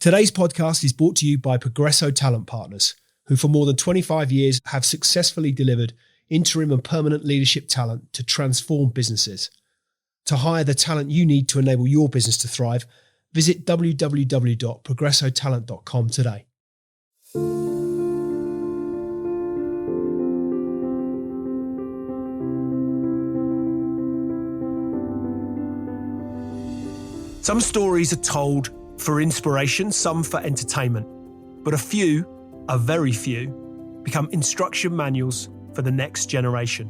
Today's podcast is brought to you by Progresso Talent Partners, who for more than 25 years have successfully delivered interim and permanent leadership talent to transform businesses. To hire the talent you need to enable your business to thrive, visit www.progressotalent.com today. Some stories are told for inspiration, some for entertainment, but a very few, become instruction manuals for the next generation.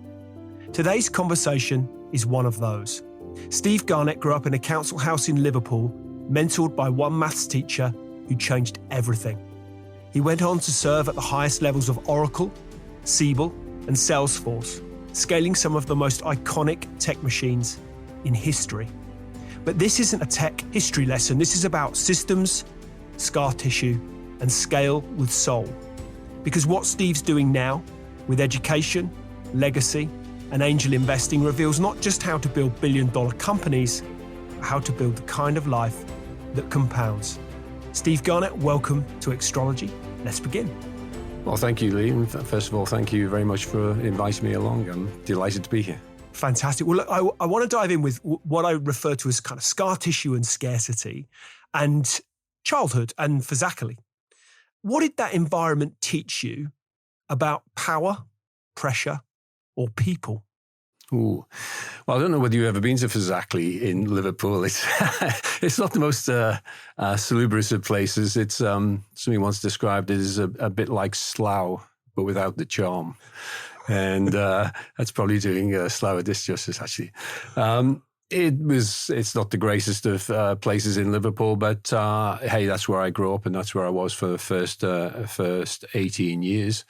Today's conversation is one of those. Steve Garnett grew up in a council house in Liverpool, mentored by one maths teacher who changed everything. He went on to serve at the highest levels of Oracle, Siebel, and Salesforce, scaling some of the most iconic tech machines in history. But this isn't a tech history lesson. This is about systems, scar tissue, and scale with soul. Because what Steve's doing now with education, legacy, and angel investing reveals not just how to build billion-dollar companies, but how to build the kind of life that compounds. Steve Garnett, welcome to Extrology. Let's begin. Well, thank you, Lee. First of all, thank you very much for inviting me along. I'm delighted to be here. Fantastic. Well, look, I want to dive in with what I refer to as kind of scar tissue and scarcity and childhood and physically. What did that environment teach you about power, pressure, or people? Ooh. Well, I don't know whether you've ever been to Fazackley in Liverpool. It's not the most salubrious of places. It's somebody once described it as a bit like Slough, but without the charm. And that's probably doing Slough a disjustice, actually. It's not the greatest of places in Liverpool, but hey, that's where I grew up, and that's where I was for the first 18 years.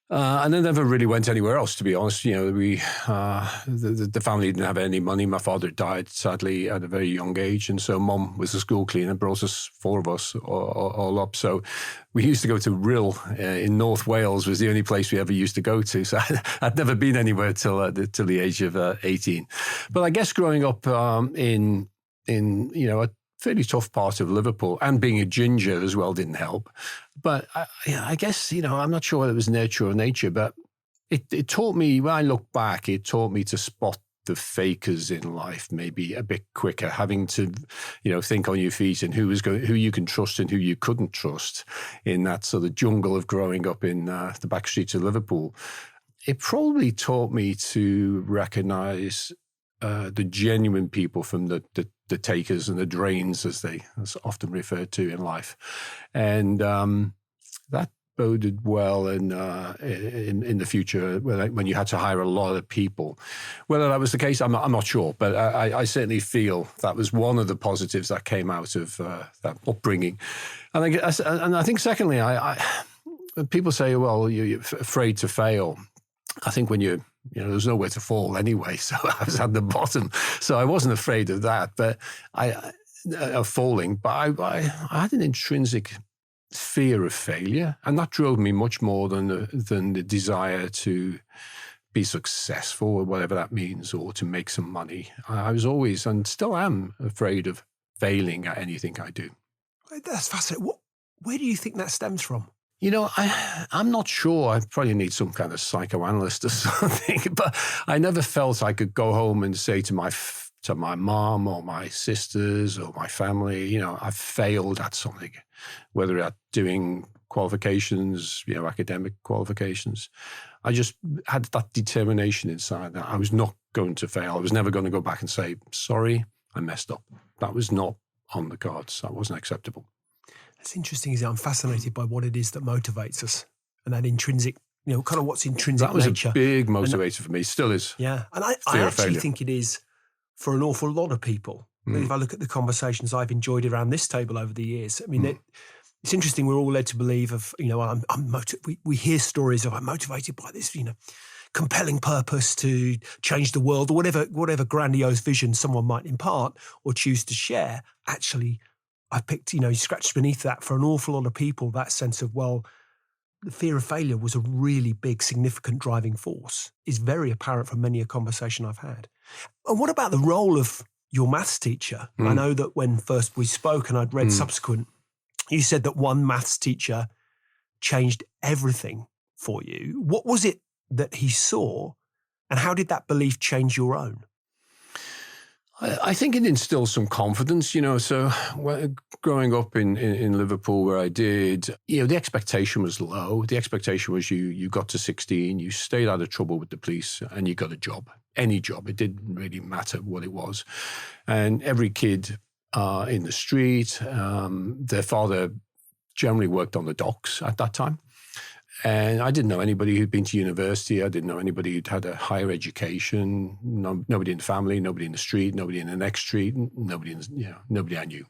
And I never really went anywhere else, to be honest. You know, the family didn't have any money. My father died, sadly, at a very young age. And so Mum was a school cleaner, brought us, four of us, all up. So we used to go to Rhyl in North Wales, was the only place we ever used to go to. So I'd never been anywhere till the age of 18. But I guess growing up in a fairly tough part of Liverpool, and being a ginger as well didn't help. But I guess, I'm not sure whether it was nurture or nature, but it taught me, when I look back, it taught me to spot the fakers in life maybe a bit quicker, having to, think on your feet and who you can trust and who you couldn't trust in that sort of jungle of growing up in the back streets of Liverpool. It probably taught me to recognize the genuine people from the takers and the drains, as that's often referred to in life, and that boded well in the future when you had to hire a lot of people. Whether that was the case, I'm not sure, but I certainly feel that was one of the positives that came out of that upbringing. And I think secondly, people say, well, you're afraid to fail. I think when there's nowhere to fall anyway, so I was at the bottom. So I wasn't afraid of that, but of falling. But I had an intrinsic fear of failure, and that drove me much more than the desire to be successful, or whatever that means, or to make some money. I was always, and still am, afraid of failing at anything I do. That's fascinating. Where do you think that stems from? I'm not sure. I probably need some kind of psychoanalyst or something, but I never felt I could go home and say to my mom or my sisters or my family, I've failed at something, whether at doing qualifications, academic qualifications. I just had that determination inside that I was not going to fail. I was never going to go back and say, sorry, I messed up. That was not on the cards. That wasn't acceptable. It's interesting, is I'm fascinated by what it is that motivates us, and that intrinsic, kind of what's intrinsic nature. That was a big motivator for me, still is. Yeah, and I actually think it is for an awful lot of people. If I look at the conversations I've enjoyed around this table over the years, I mean, it's interesting. We're all led to believe we hear stories of I'm motivated by this, compelling purpose to change the world, or whatever grandiose vision someone might impart or choose to share. Actually, I picked, you scratched beneath that for an awful lot of people, that sense of, well, the fear of failure was a really big, significant driving force, is very apparent from many a conversation I've had. And what about the role of your maths teacher? I know that when first we spoke and I'd read subsequent You said that one maths teacher changed everything for you. What was it that he saw, and how did that belief change your own? I think it instilled some confidence, So growing up in Liverpool where I did, the expectation was low. The expectation was you got to 16, you stayed out of trouble with the police, and you got a job, any job. It didn't really matter what it was. And every kid in the street, their father generally worked on the docks at that time. And I didn't know anybody who'd been to university. I didn't know anybody who'd had a higher education. Nobody in the family, nobody in the street, nobody in the next street, nobody I knew.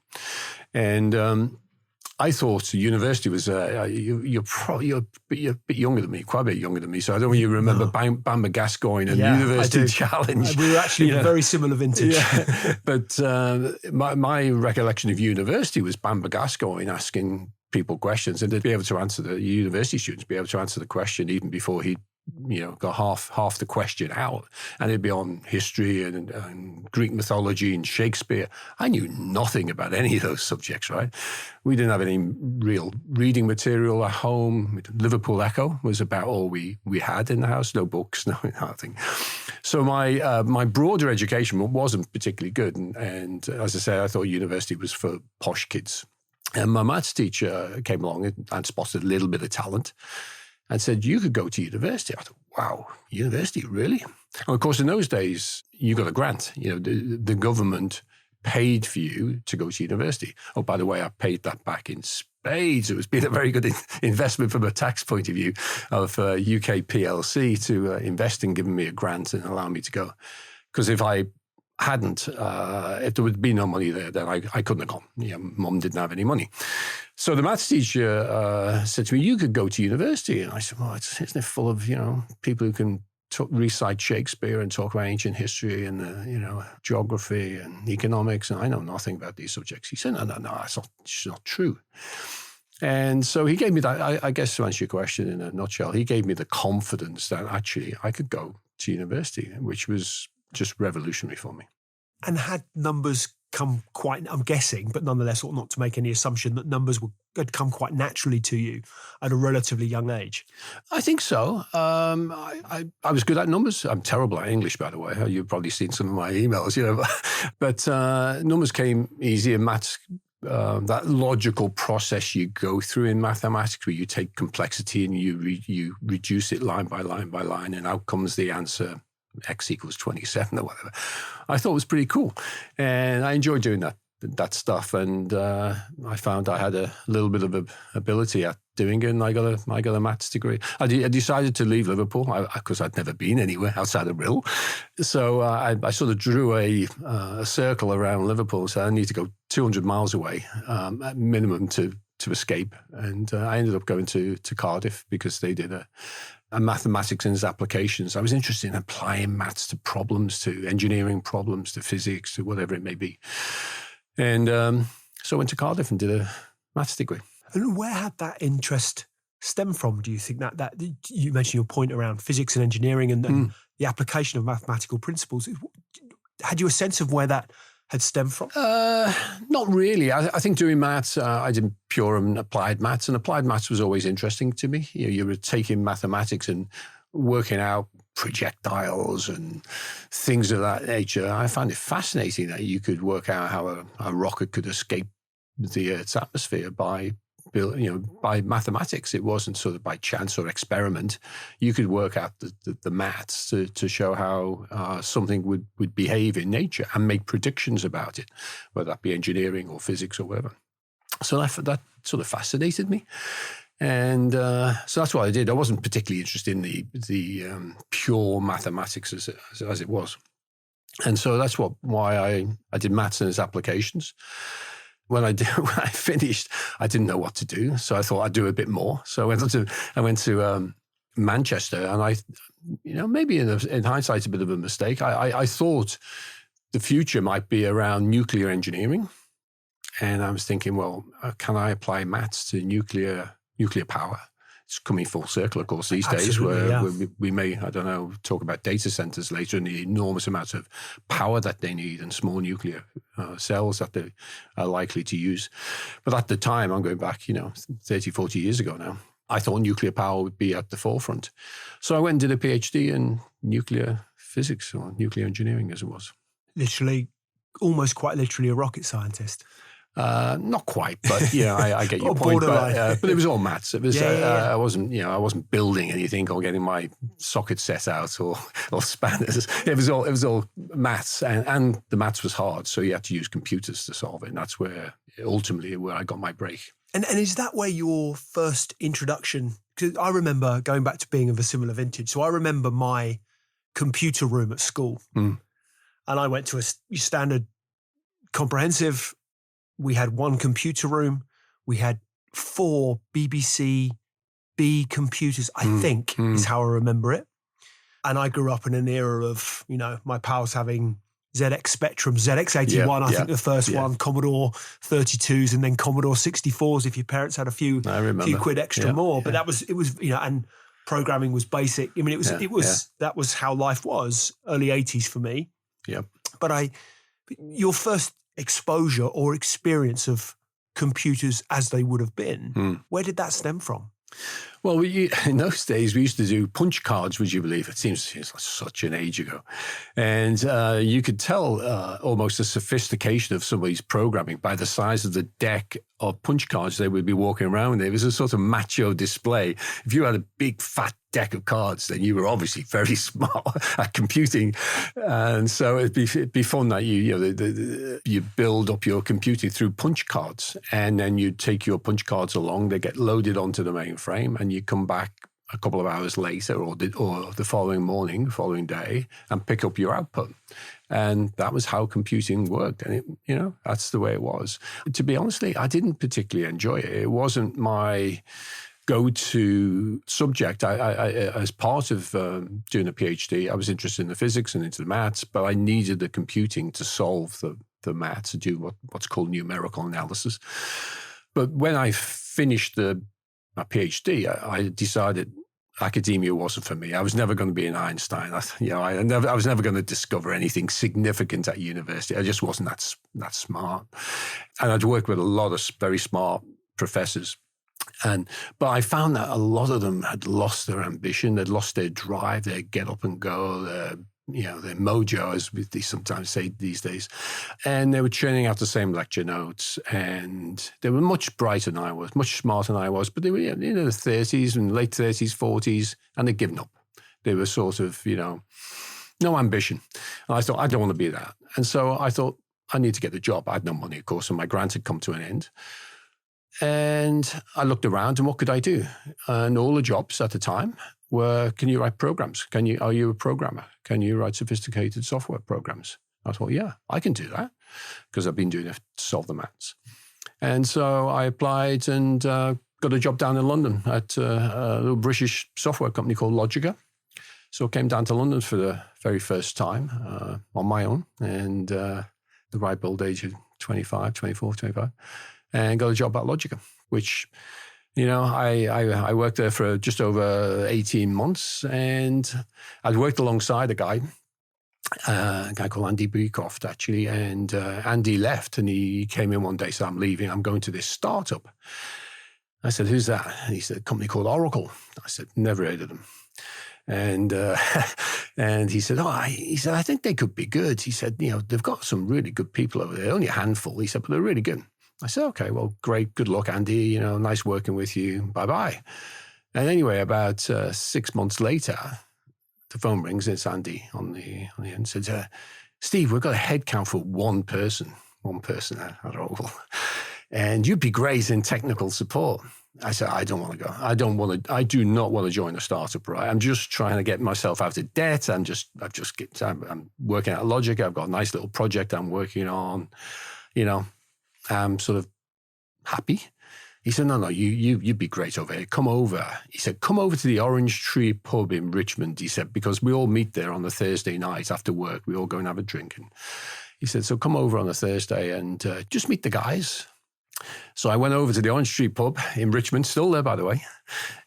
And I thought university was you're a bit younger than me, quite a bit younger than me. So I don't know if you remember Bamber Gascoigne and University Challenge. We were actually very similar vintage. Yeah. But my recollection of university was Bamber Gascoigne asking people questions, and they'd be able to answer the university students be able to answer the question even before he got half the question out, and it'd be on history and Greek mythology and Shakespeare. I knew nothing about any of those subjects, right? We didn't have any real reading material at home. Liverpool Echo was about all we had in the house. No books, nothing. So my broader education wasn't particularly good, and as I say, I thought university was for posh kids. And my maths teacher came along and spotted a little bit of talent and said, you could go to university. I thought, wow, university, really? And of course, in those days, you got a grant. The government paid for you to go to university. Oh, by the way, I paid that back in spades. It was been a very good investment from a tax point of view of UK PLC to invest in giving me a grant and allowing me to go. Because if I hadn't, if there would be no money there, then I couldn't have gone. Mum didn't have any money. So the maths teacher said to me, you could go to university. And I said, well, isn't it full of, people who can recite Shakespeare and talk about ancient history and, geography and economics. And I know nothing about these subjects. He said, no, it's not true. And so he gave me that, I guess to answer your question in a nutshell, he gave me the confidence that actually I could go to university, which was just revolutionary for me. And had numbers come quite, I'm guessing, but nonetheless ought not to make any assumption that numbers had come quite naturally to you at a relatively young age? I think so. I was good at numbers. I'm terrible at English, by the way. You've probably seen some of my emails, But numbers came easy, and maths, that logical process you go through in mathematics where you take complexity and you reduce it line by line by line, and out comes the answer X equals 27 or whatever. I thought it was pretty cool. And I enjoyed doing that stuff. And I found I had a little bit of ability at doing it, and I got a maths degree. I decided to leave Liverpool because I'd never been anywhere outside of Rill. So I sort of drew a circle around Liverpool. So I need to go 200 miles away at minimum to escape. And I ended up going to Cardiff because they did a mathematics and its applications. I was interested in applying maths to problems, to engineering problems, to physics, to whatever it may be. And so I went to Cardiff and did a maths degree. And where had that interest stem from, do you think? That you mentioned your point around physics and engineering and the application of mathematical principles. Had you a sense of where that had stemmed from? Not really. I think doing maths, I did pure and applied maths, and applied maths was always interesting to me. You were taking mathematics and working out projectiles and things of that nature. I found it fascinating that you could work out how a rocket could escape the Earth's atmosphere by mathematics. It wasn't sort of by chance or experiment. You could work out the maths to show how something would behave in nature and make predictions about it, whether that be engineering or physics or whatever. So that sort of fascinated me. And so that's what I did. I wasn't particularly interested in the pure mathematics as it was. And so that's why I did maths and its applications. When I finished, I didn't know what to do, so I thought I'd do a bit more. So I went to Manchester, and maybe in hindsight, it's a bit of a mistake. I thought the future might be around nuclear engineering, and I was thinking, well, can I apply maths to nuclear power? it's coming full circle, of course, these days, Absolutely, where we may, I don't know, talk about data centers later and the enormous amounts of power that they need and small nuclear cells that they are likely to use. But at the time, I'm going back, 30, 40 years ago now, I thought nuclear power would be at the forefront. So I went and did a PhD in nuclear physics, or nuclear engineering as it was. Literally, almost quite literally a rocket scientist. Not quite, but I get your point. Borderline. But it was all maths. It was. Yeah. I wasn't building anything or getting my socket set out or spanners. It was all maths, and the maths was hard, so you had to use computers to solve it. And that's where I got my break. And is that where your first introduction? Because I remember going back to being of a similar vintage. So I remember my computer room at school, and I went to a standard comprehensive. We had one computer room. We had 4 BBC B computers, I think, is how I remember it. And I grew up in an era of, my pals having ZX Spectrum, ZX81, I think the first one, Commodore 32s, and then Commodore 64s if your parents had a few quid extra more. But it was, and programming was basic. I mean, that was how life was, early 80s for me. Yeah. But your first exposure or experience of computers as they would have been, where did that stem from? Well, in those days, we used to do punch cards, would you believe? It seems like such an age ago. And you could tell almost the sophistication of somebody's programming by the size of the deck of punch cards they would be walking around with. It was a sort of macho display. If you had a big, fat deck of cards, then you were obviously very smart at computing. And so it'd be fun that you build up your computing through punch cards, and then you take your punch cards along, they get loaded onto the mainframe, and you come back a couple of hours later or the following day and pick up your output. And that was how computing worked. And, that's the way it was. To be honest, I didn't particularly enjoy it. It wasn't my go-to subject. I as part of doing a PhD, I was interested in the physics and into the maths, but I needed the computing to solve the maths, to do what's called numerical analysis. But when I finished my PhD, I decided academia wasn't for me. I was never going to be an Einstein. I was never going to discover anything significant at university. I just wasn't that smart. And I'd worked with a lot of very smart professors. But I found that a lot of them had lost their ambition, they'd lost their drive, their get up and go, their mojo, as they sometimes say these days. And they were churning out the same lecture notes, and they were much brighter than I was, much smarter than I was, but they were in their 30s and late 30s, 40s, and they'd given up. They were sort of, no ambition. And I thought, I don't want to be that. And so I thought, I need to get the job. I had no money, of course, and my grant had come to an end. And I looked around, and what could I do? And all the jobs at the time were, can you write programs? Are you a programmer? Can you write sophisticated software programs? I thought, yeah, I can do that, because I've been doing it to solve the maths. And so I applied and got a job down in London at a little British software company called Logica. So I came down to London for the very first time on my own, and the ripe old age of 24, 25. And got a job at Logica, which, I worked there for just over 18 months, and I'd worked alongside a guy called Andy Beecroft, actually, and Andy left, and he came in one day, said, I'm leaving, I'm going to this startup. I said, who's that? And he said, a company called Oracle. I said, never heard of them. And and he said, I think they could be good. He said, they've got some really good people over there, only a handful. He said, but they're really good. I said, okay, well, great. Good luck, Andy. Nice working with you. Bye-bye. And anyway, about 6 months later, the phone rings. It's Andy on the end. Said, Steve, we've got a head count for one person at Oracle. And you'd be great in technical support. I said, I don't want to go. I do not want to join a startup, right? I'm just trying to get myself out of debt. I'm working at Logic. I've got a nice little project I'm working on, I'm sort of happy. He said, no, you'd be great over here. Come over. He said, come over to the Orange Tree pub in Richmond. He said, because we all meet there on a Thursday night after work. We all go and have a drink. And he said, so come over on a Thursday and just meet the guys. So I went over to the Orange Street pub in Richmond, still there, by the way.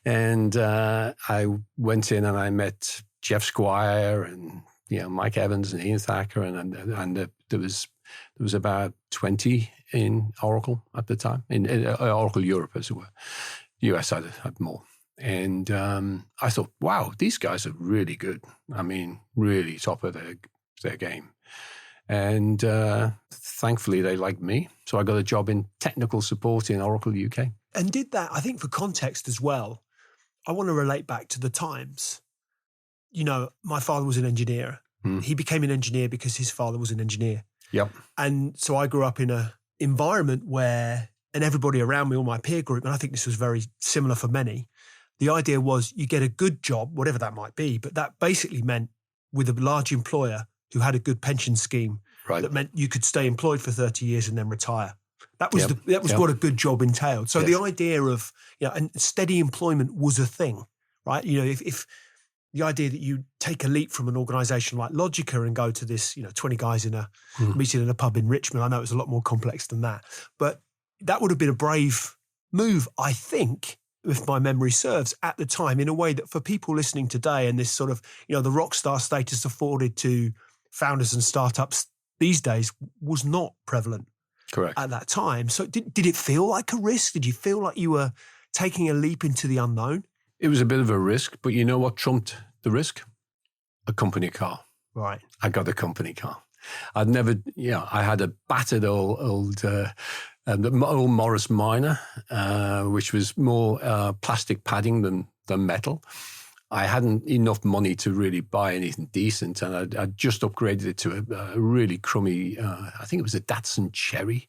And I went in and I met Jeff Squire and Mike Evans and Ian Thacker, and there was about 20 in Oracle at the time, in Oracle Europe, as it were. US had more. And I thought, wow, these guys are really good. I mean, really top of their game. And thankfully, they liked me. So I got a job in technical support in Oracle UK. And did that, I think for context as well, I want to relate back to the times. My father was an engineer. He became an engineer because his father was an engineer. Yep. And so I grew up in an environment where, and everybody around me, all my peer group, and I think this was very similar for many, the idea was you get a good job, whatever that might be, but that basically meant with a large employer who had a good pension scheme, right, that meant you could stay employed for 30 years and then retire. That was what a good job entailed. So the idea of, and steady employment was a thing, right? If the idea that you take a leap from an organization like Logica and go to this, 20 guys in a meeting in a pub in Richmond, I know it was a lot more complex than that, but that would have been a brave move, I think, if my memory serves, at the time, in a way that for people listening today and this sort of, the rock star status afforded to founders and startups these days was not prevalent. Correct. At that time. So did it feel like a risk? Did you feel like you were taking a leap into the unknown? It was a bit of a risk, but you know what trumped the risk? A company car. Right. I got a company car. I'd never, I had a battered old Morris Minor, which was more plastic padding than metal. I hadn't enough money to really buy anything decent, and I'd just upgraded it to a really crummy, I think it was a Datsun Cherry.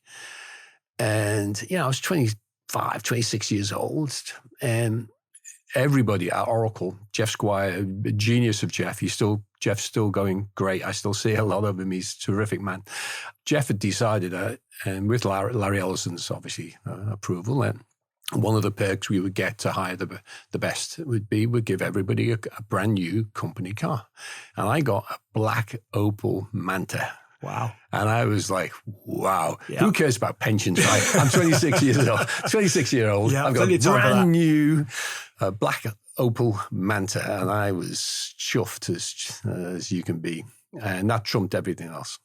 And, I was 25, 26 years old, and everybody at Oracle, Jeff Squire, a genius of Jeff, Jeff's still going great. I still see a lot of him. He's a terrific man. Jeff had decided, and with Larry Ellison's, obviously, approval, that one of the perks we would get to hire the best we'd give everybody a brand new company car. And I got a black Opel Manta. Wow. And I was like, wow, who cares about pensions, right? I'm 26 years old. 26-year-old. Yeah, I've got a brand new black Opel Manta. And I was chuffed as you can be. And that trumped everything else.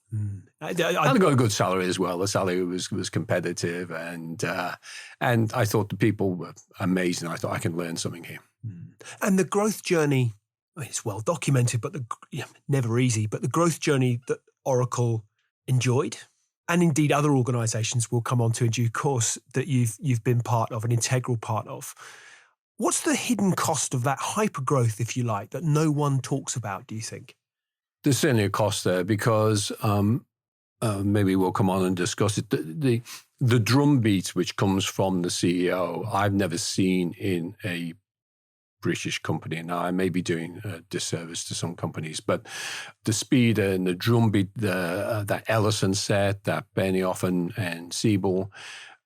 I got a good salary as well. The salary was competitive, and I thought the people were amazing. I thought I can learn something here. And the growth journey, it's well documented, but never easy. But the growth journey that Oracle enjoyed, and indeed other organisations will come on to in due course, that you've been part of, an integral part of. What's the hidden cost of that hypergrowth, if you like, that no one talks about? Do you think? There's certainly a cost there because maybe we'll come on and discuss it. The drumbeat which comes from the CEO, I've never seen in a British company. Now, I may be doing a disservice to some companies, but the speed and the drumbeat that Ellison set, that Benioff and Siebel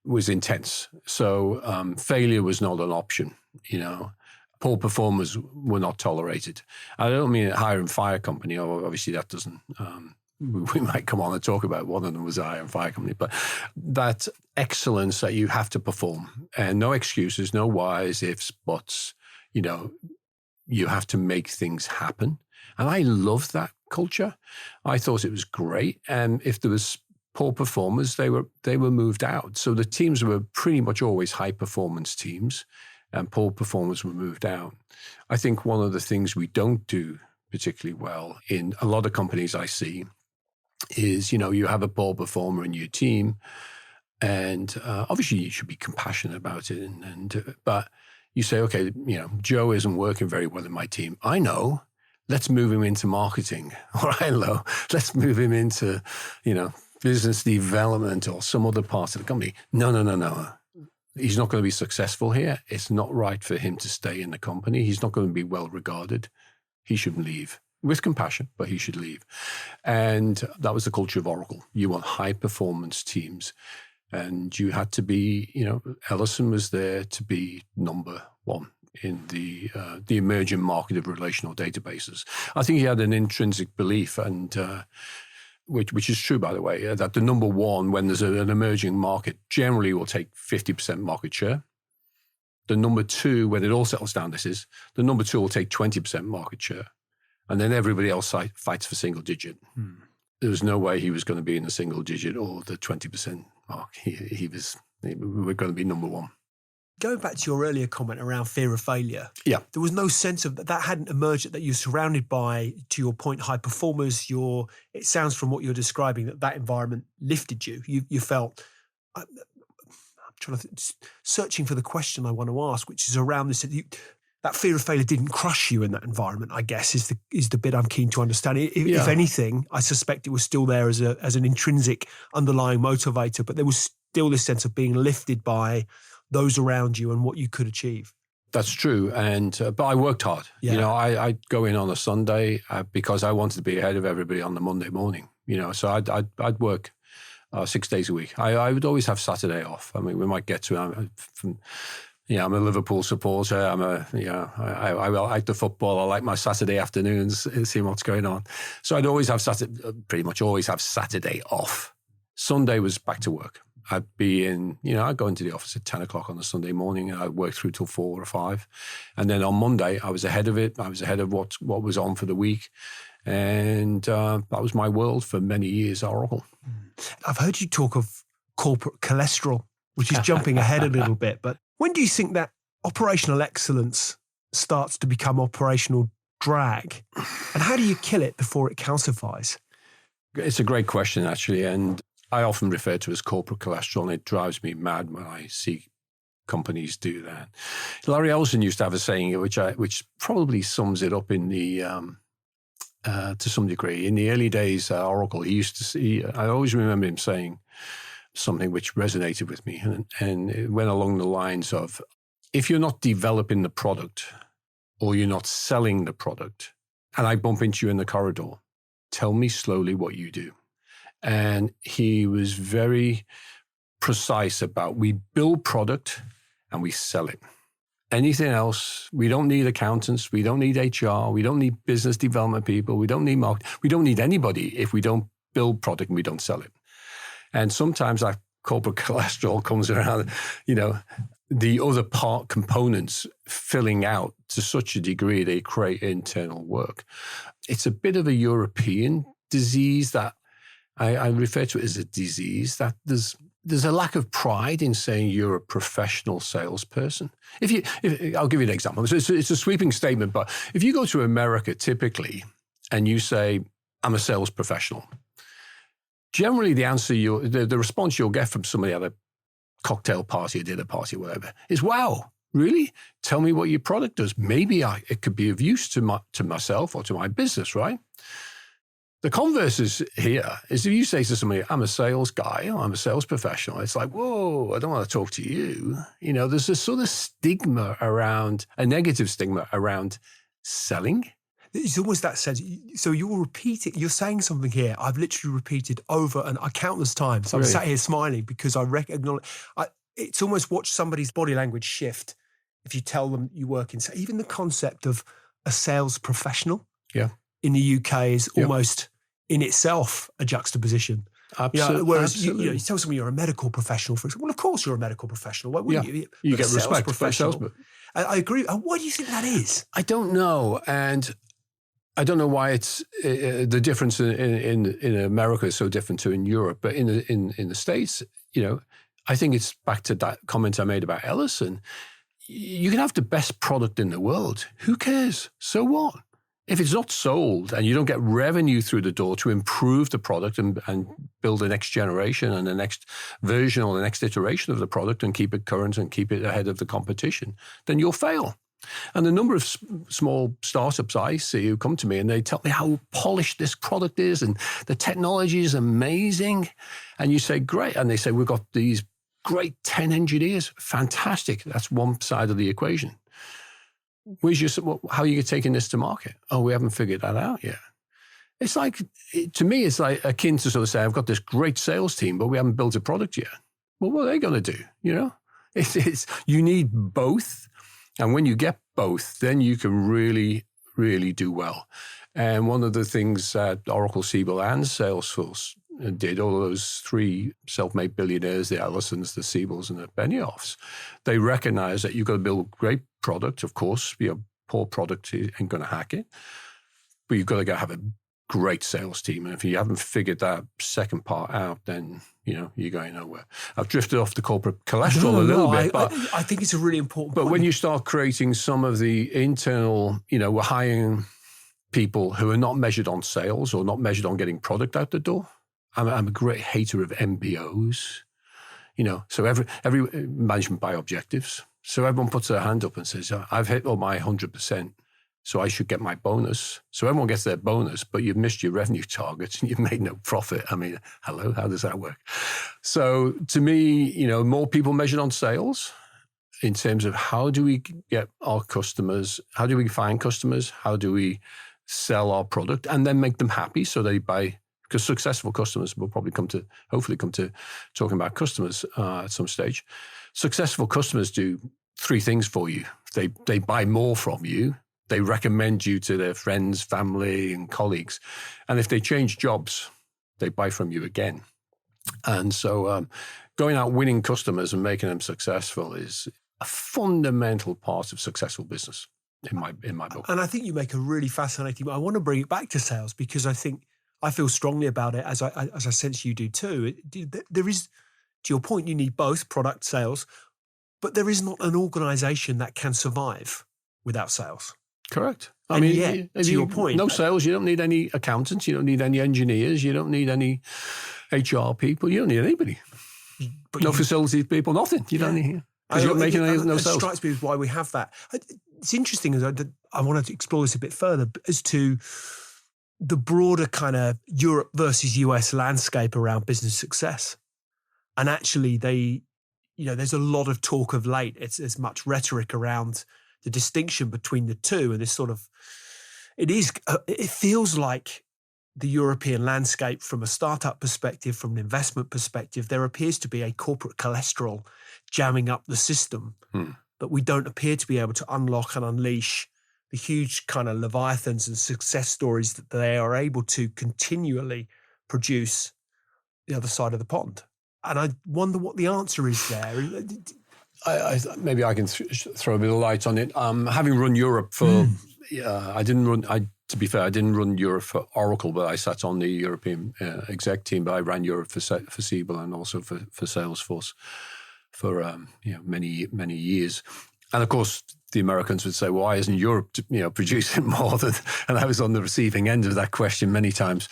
was intense. So failure was not an option, Poor performers were not tolerated. I don't mean a hire and fire company. Obviously, that doesn't. We might come on and talk about one of them was a hire and fire company, but that excellence that you have to perform, and no excuses, no whys, ifs, buts. You have to make things happen, and I loved that culture. I thought it was great, and if there was poor performers, they were moved out. So the teams were pretty much always high performance teams. And poor performers were moved out. I think one of the things we don't do particularly well in a lot of companies I see is, you have a poor performer in your team, and obviously you should be compassionate about it. But you say, okay, Joe isn't working very well in my team. I know. Let's move him into marketing. Or let's move him into, business development or some other part of the company. No. He's not going to be successful here. It's not right for him to stay in the company. He's not going to be well regarded. He should leave with compassion, but he should leave. And that was the culture of Oracle. You want high performance teams, and you had to be, Ellison was there to be number one in the emerging market of relational databases. I think he had an intrinsic belief, and which is true, by the way, that the number one, when there's an emerging market, generally will take 50% market share. The number two, when it all settles down, the number two will take 20% market share. And then everybody else fights for single digit. There was no way he was going to be in the single digit or the 20% mark. We're going to be number one. Going back to your earlier comment around fear of failure, yeah, there was no sense of that hadn't emerged, that you're surrounded by, to your point, high performers. It sounds from what you're describing that environment lifted you. You felt, I'm trying to searching for the question I want to ask, which is around this. That fear of failure didn't crush you in that environment, I guess, is the bit I'm keen to understand. If anything, I suspect it was still there as an intrinsic underlying motivator, but there was still this sense of being lifted by those around you and what you could achieve. That's true. But I worked hard. Yeah. I'd go in on a Sunday because I wanted to be ahead of everybody on the Monday morning, so I'd work 6 days a week. I would always have Saturday off. I mean, we might get to it. I'm a Liverpool supporter. I like the football. I like my Saturday afternoons, seeing what's going on. So I'd always have pretty much always have Saturday off. Sunday was back to work. I'd be in, I'd go into the office at 10 o'clock on a Sunday morning and I'd work through till 4 or 5. And then on Monday, I was ahead of it. I was ahead of what was on for the week. And that was my world for many years, Oracle. I've heard you talk of corporate cholesterol, which is jumping ahead a little bit. But when do you think that operational excellence starts to become operational drag? And how do you kill it before it calcifies? It's a great question, actually. And I often refer to it as corporate cholesterol, and it drives me mad when I see companies do that. Larry Ellison used to have a saying, which probably sums it up in the to some degree. In the early days at Oracle, I always remember him saying something which resonated with me, and it went along the lines of, if you're not developing the product or you're not selling the product, and I bump into you in the corridor, tell me slowly what you do. And he was very precise about, we build product and we sell it. Anything else, we don't need accountants, we don't need HR, we don't need business development people, we don't need marketing, we don't need anybody if we don't build product and we don't sell it. And sometimes that corporate cholesterol comes around, the other components filling out to such a degree they create internal work. It's a bit of a European disease that I refer to it as a disease, that there's a lack of pride in saying you're a professional salesperson. I'll give you an example. It's a sweeping statement, but if you go to America typically and you say, I'm a sales professional, generally the answer the response you'll get from somebody at a cocktail party, a dinner party, whatever, is, wow, really? Tell me what your product does. Maybe it could be of use to myself or to my business, right? The converse is if you say to somebody, I'm a sales guy, I'm a sales professional, it's like, whoa, I don't want to talk to you. There's a sort of stigma around, a negative stigma around selling. It's almost that sense. So you're saying something here I've literally repeated over and countless times. I'm sat here smiling because I recognize, it's almost watch somebody's body language shift if you tell them you work in, even the concept of a sales professional. Yeah. In the UK is almost in itself a juxtaposition. Absolutely. Whereas you tell someone you're a medical professional, for example. Well, of course you're a medical professional. Why wouldn't you? You get respect for salesman. I agree. Why do you think that is? I don't know, and I don't know why it's the difference in America is so different to in Europe, but in the States, I think it's back to that comment I made about Ellison. You can have the best product in the world. Who cares? So what? If it's not sold and you don't get revenue through the door to improve the product and build the next generation and the next version or the next iteration of the product and keep it current and keep it ahead of the competition, then you'll fail. And the number of small startups I see who come to me and they tell me how polished this product is and the technology is amazing. And you say, great. And they say, we've got these great 10 engineers. Fantastic. That's one side of the equation. How are you taking this to market? Oh, we haven't figured that out yet. It's like, to me, it's like akin to sort of say, I've got this great sales team, but we haven't built a product yet. Well, what are they going to do? You need both. And when you get both, then you can really really do well. And one of the things that Oracle, Siebel, and Salesforce did, all those three self-made billionaires, the Allisons, the Siebels, and the Benioffs, they recognize that you've got to build a great product. Of course, poor product ain't going to hack it, but you've got to have a great sales team. And if you haven't figured that second part out, then you're going nowhere. I've drifted off the corporate cholesterol a little bit, but I think it's a really important point. But when you start creating some of the internal, we're hiring people who are not measured on sales or not measured on getting product out the door. I'm a great hater of MBOs, so every management by objectives. So everyone puts their hand up and says, I've hit all my 100%, so I should get my bonus. So everyone gets their bonus, but you've missed your revenue targets and you've made no profit. I mean, hello, how does that work? So to me, more people measured on sales in terms of how do we get our customers, how do we find customers, how do we sell our product and then make them happy so they buy. Because successful customers will probably hopefully come to talking about customers at some stage. Successful customers do three things for you. They buy more from you. They recommend you to their friends, family, and colleagues. And if they change jobs, they buy from you again. And so going out winning customers and making them successful is a fundamental part of successful business in my book. And I think you make a really fascinating. I want to bring it back to sales because I feel strongly about it, as I sense you do too. There is, to your point, you need both product sales, but there is not an organization that can survive without sales. Correct. I mean, to your point, no sales, you don't need any accountants, you don't need any engineers, you don't need any HR people, you don't need anybody. No facilities people, nothing. You don't need, because you're making no sales. It strikes me as why we have that. It's interesting, as I want to explore this a bit further, as to the broader kind of Europe versus US landscape around business success. And actually there's a lot of talk of late. There's much rhetoric around the distinction between the two. And this it feels like the European landscape from a startup perspective, from an investment perspective, there appears to be a corporate cholesterol jamming up the system, but we don't appear to be able to unlock and unleash the huge kind of leviathans and success stories that they are able to continually produce the other side of the pond. And I wonder what the answer is there. Maybe I can throw a bit of light on it. Having run Europe for, I didn't run Europe for Oracle, but I sat on the European exec team, but I ran Europe for Siebel and also for Salesforce for many, many years. And of course, the Americans would say, why isn't Europe producing more than, and I was on the receiving end of that question many times.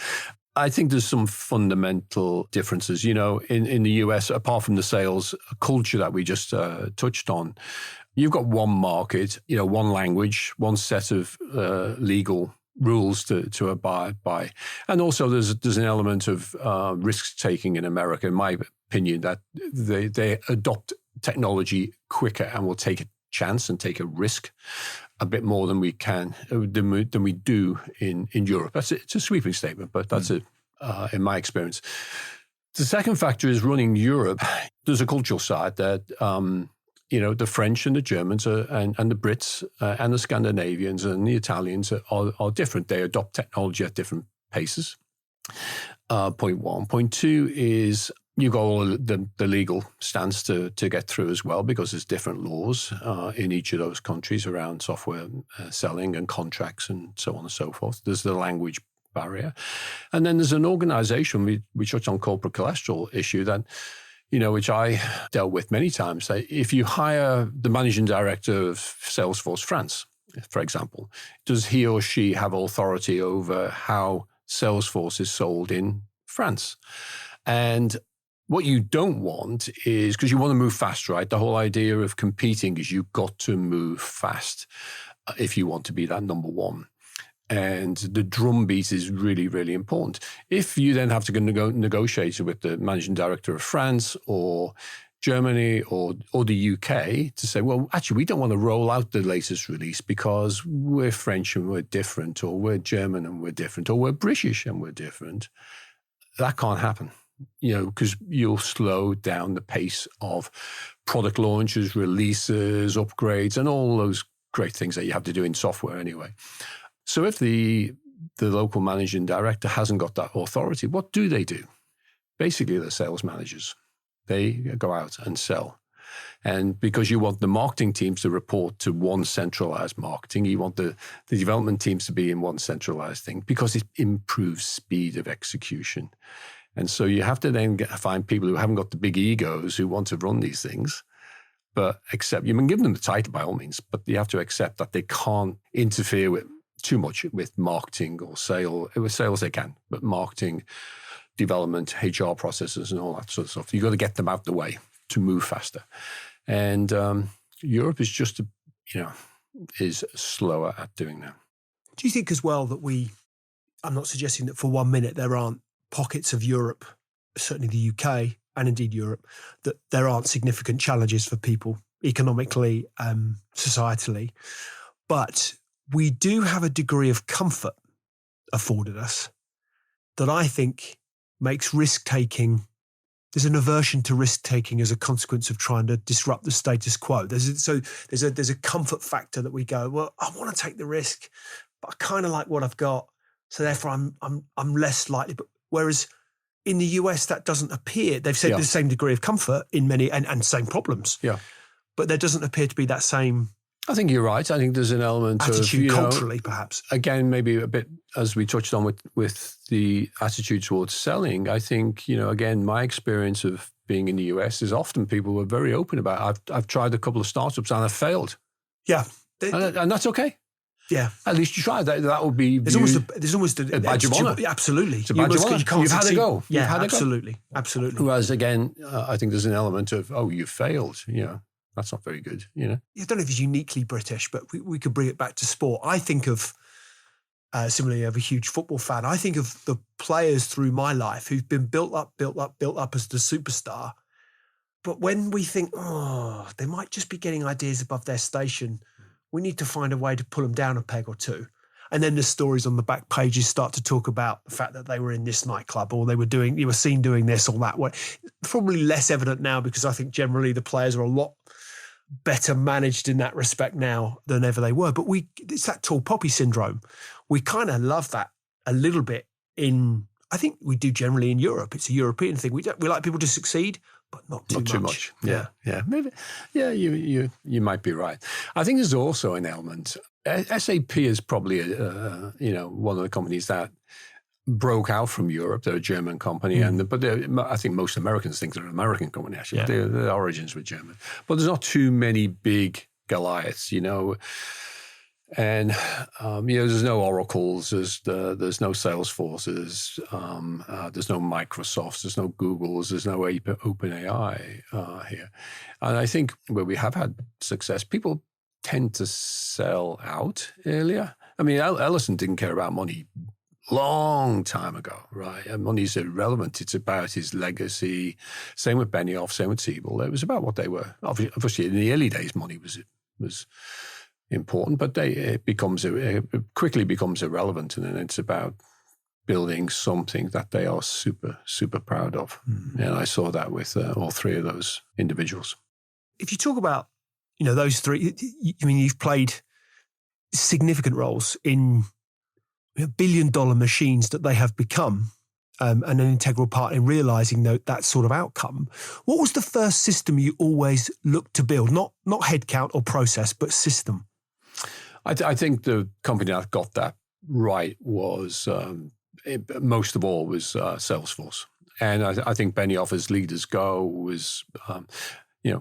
I think there's some fundamental differences, in the US, apart from the sales culture that we just touched on. You've got one market, one language, one set of legal rules to abide by. And also there's an element of risk-taking in America, in my opinion, that they adopt technology quicker and will take a chance and take a risk a bit more than we do in Europe. It's a sweeping statement, but that's it in my experience. The second factor is running Europe. There's a cultural side that the French and the Germans and the Brits and the Scandinavians and the Italians are different. They adopt technology at different paces. Point one. Point two is you've got all the legal stance to get through as well, because there's different laws in each of those countries around software selling and contracts and so on and so forth. There's the language barrier. And then there's an organization, we touched on corporate cholesterol issue that, which I dealt with many times. If you hire the managing director of Salesforce France, for example, does he or she have authority over how Salesforce is sold in France? And what you don't want is, because you want to move fast, right? The whole idea of competing is you've got to move fast if you want to be that number one. And the drumbeat is really, really important. If you then have to go negotiate with the managing director of France or Germany or the UK to say, well, actually, we don't want to roll out the latest release because we're French and we're different, or we're German and we're different, or we're British and we're different, that can't happen. Because you'll slow down the pace of product launches, releases, upgrades, and all those great things that you have to do in software anyway. So if the local managing director hasn't got that authority, what do? Basically, they're sales managers. They go out and sell. And because you want the marketing teams to report to one centralized marketing, you want the development teams to be in one centralized thing because it improves speed of execution. And so you have to then find people who haven't got the big egos who want to run these things, but accept, you can give them the title by all means, but you have to accept that they can't interfere with too much with marketing or sale. With sales they can, but marketing, development, HR processes and all that sort of stuff, you've got to get them out the way to move faster. And Europe is just, is slower at doing that. Do you think as well that I'm not suggesting that for 1 minute there aren't pockets of Europe, certainly the UK and indeed Europe, that there aren't significant challenges for people economically, societally, but we do have a degree of comfort afforded us that I think makes risk-taking. There's an aversion to risk-taking as a consequence of trying to disrupt the status quo. There's a comfort factor that we go, well, I want to take the risk, but I kind of like what I've got, so therefore I'm less likely. But whereas in the US that doesn't appear. They've said the same degree of comfort in many and same problems. Yeah, but there doesn't appear to be that same. I think you're right. I think there's an element attitude of culturally, perhaps. Again, maybe a bit as we touched on with the attitude towards selling. I think again, my experience of being in the US is often people were very open about it. I've tried a couple of startups and I've failed. Yeah, and that's okay. Yeah, at least you tried. That would be there's almost a badge of honor. Absolutely, it's a badge of honor. You've had a go. Yeah, absolutely. Whereas again, I think there's an element of you failed. That's not very good. I don't know if it's uniquely British, but we could bring it back to sport. I think of similarly of a huge football fan. I think of the players through my life who've been built up as the superstar. But when we think, they might just be getting ideas above their station, we need to find a way to pull them down a peg or two. And then the stories on the back pages start to talk about the fact that they were in this nightclub or you were seen doing this or that. Probably less evident now because I think generally the players are a lot better managed in that respect now than ever they were. But it's that tall poppy syndrome. We kind of love that a little bit I think we do generally in Europe. It's a European thing. We like people to succeed, but not too much. Yeah. Maybe. Yeah, you might be right. I think there's also an element. SAP is probably one of the companies that broke out from Europe. They're a German company, but I think most Americans think they're an American company. Actually, their origins were German. But there's not too many big Goliaths, And there's no Oracles, there's no Salesforces, there's no Microsofts, there's no Googles, there's no OpenAI here. And I think where we have had success, people tend to sell out earlier. I mean, Ellison didn't care about money long time ago, right? And money's irrelevant. It's about his legacy. Same with Benioff, same with Siebel. It was about what they were. Obviously, in the early days, money was important, but it quickly becomes irrelevant, and then it's about building something that they are super, super proud of. Mm-hmm. And I saw that with all three of those individuals. If you talk about, those three, you've played significant roles in billion-dollar machines that they have become, and an integral part in realizing that sort of outcome. What was the first system you always looked to build? Not headcount or process, but system. I think the company that got that right was, most of all, was Salesforce. And I think Benioff, as leaders go, was,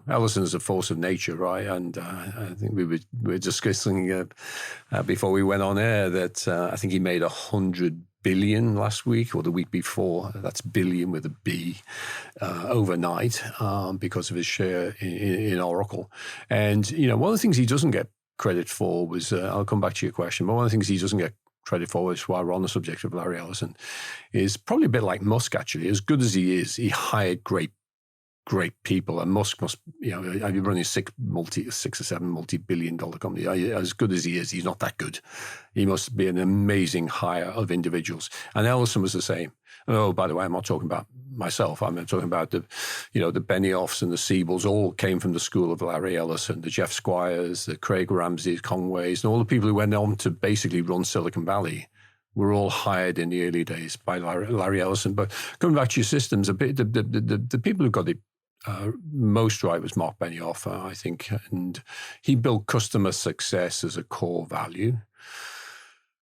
Ellison is a force of nature, right? And I think we were discussing before we went on air that I think he made 100 billion last week or the week before. That's billion with a B overnight because of his share in Oracle. And, one of the things he doesn't get credit for was, I'll come back to your question, but one of the things he doesn't get credit for, which is why we're on the subject of Larry Ellison, is probably a bit like Musk, actually. As good as he is, he hired great people, and Musk must, I've running 6 or 7 multi-billion-dollar company. As good as he is, he's not that good. He must be an amazing hire of individuals. And Ellison was the same. Oh, by the way, I'm not talking about myself. I'm talking about the Benioffs and the Siebels all came from the school of Larry Ellison, the Jeff Squires, the Craig Ramseys, Conways, and all the people who went on to basically run Silicon Valley were all hired in the early days by Larry Ellison. But coming back to your systems, the people who got it most right was Mark Benioff, I think, and he built customer success as a core value.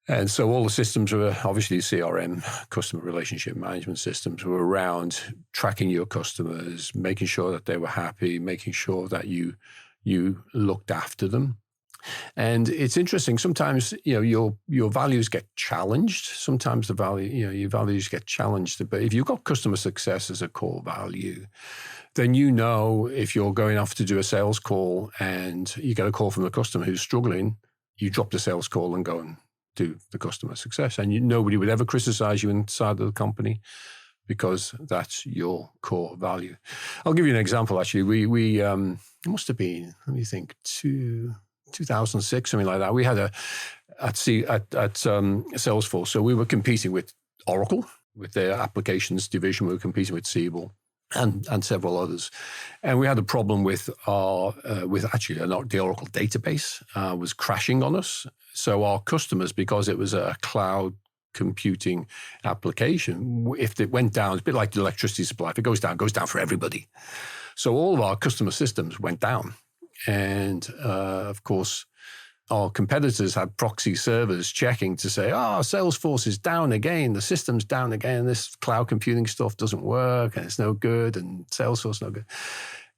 And so all the systems were obviously CRM, customer relationship management systems, were around tracking your customers, making sure that they were happy, making sure that you looked after them. And it's interesting. Sometimes your values get challenged. Sometimes your values get challenged. But if you've got customer success as a core value, then if you're going off to do a sales call and you get a call from a customer who's struggling, you drop the sales call and go and do the customer success. And nobody would ever criticize you inside of the company because that's your core value. I'll give you an example, actually. We it must have been, let me think, 2006, something like that. We had at Salesforce, so we were competing with Oracle, with their applications division. We were competing with Siebel and several others. And we had a problem with the Oracle database was crashing on us. So our customers, because it was a cloud computing application, if it went down, it's a bit like the electricity supply. If it goes down for everybody. So all of our customer systems went down. And of course, our competitors had proxy servers checking to say, Salesforce is down again, the system's down again, this cloud computing stuff doesn't work and it's no good, and Salesforce is no good.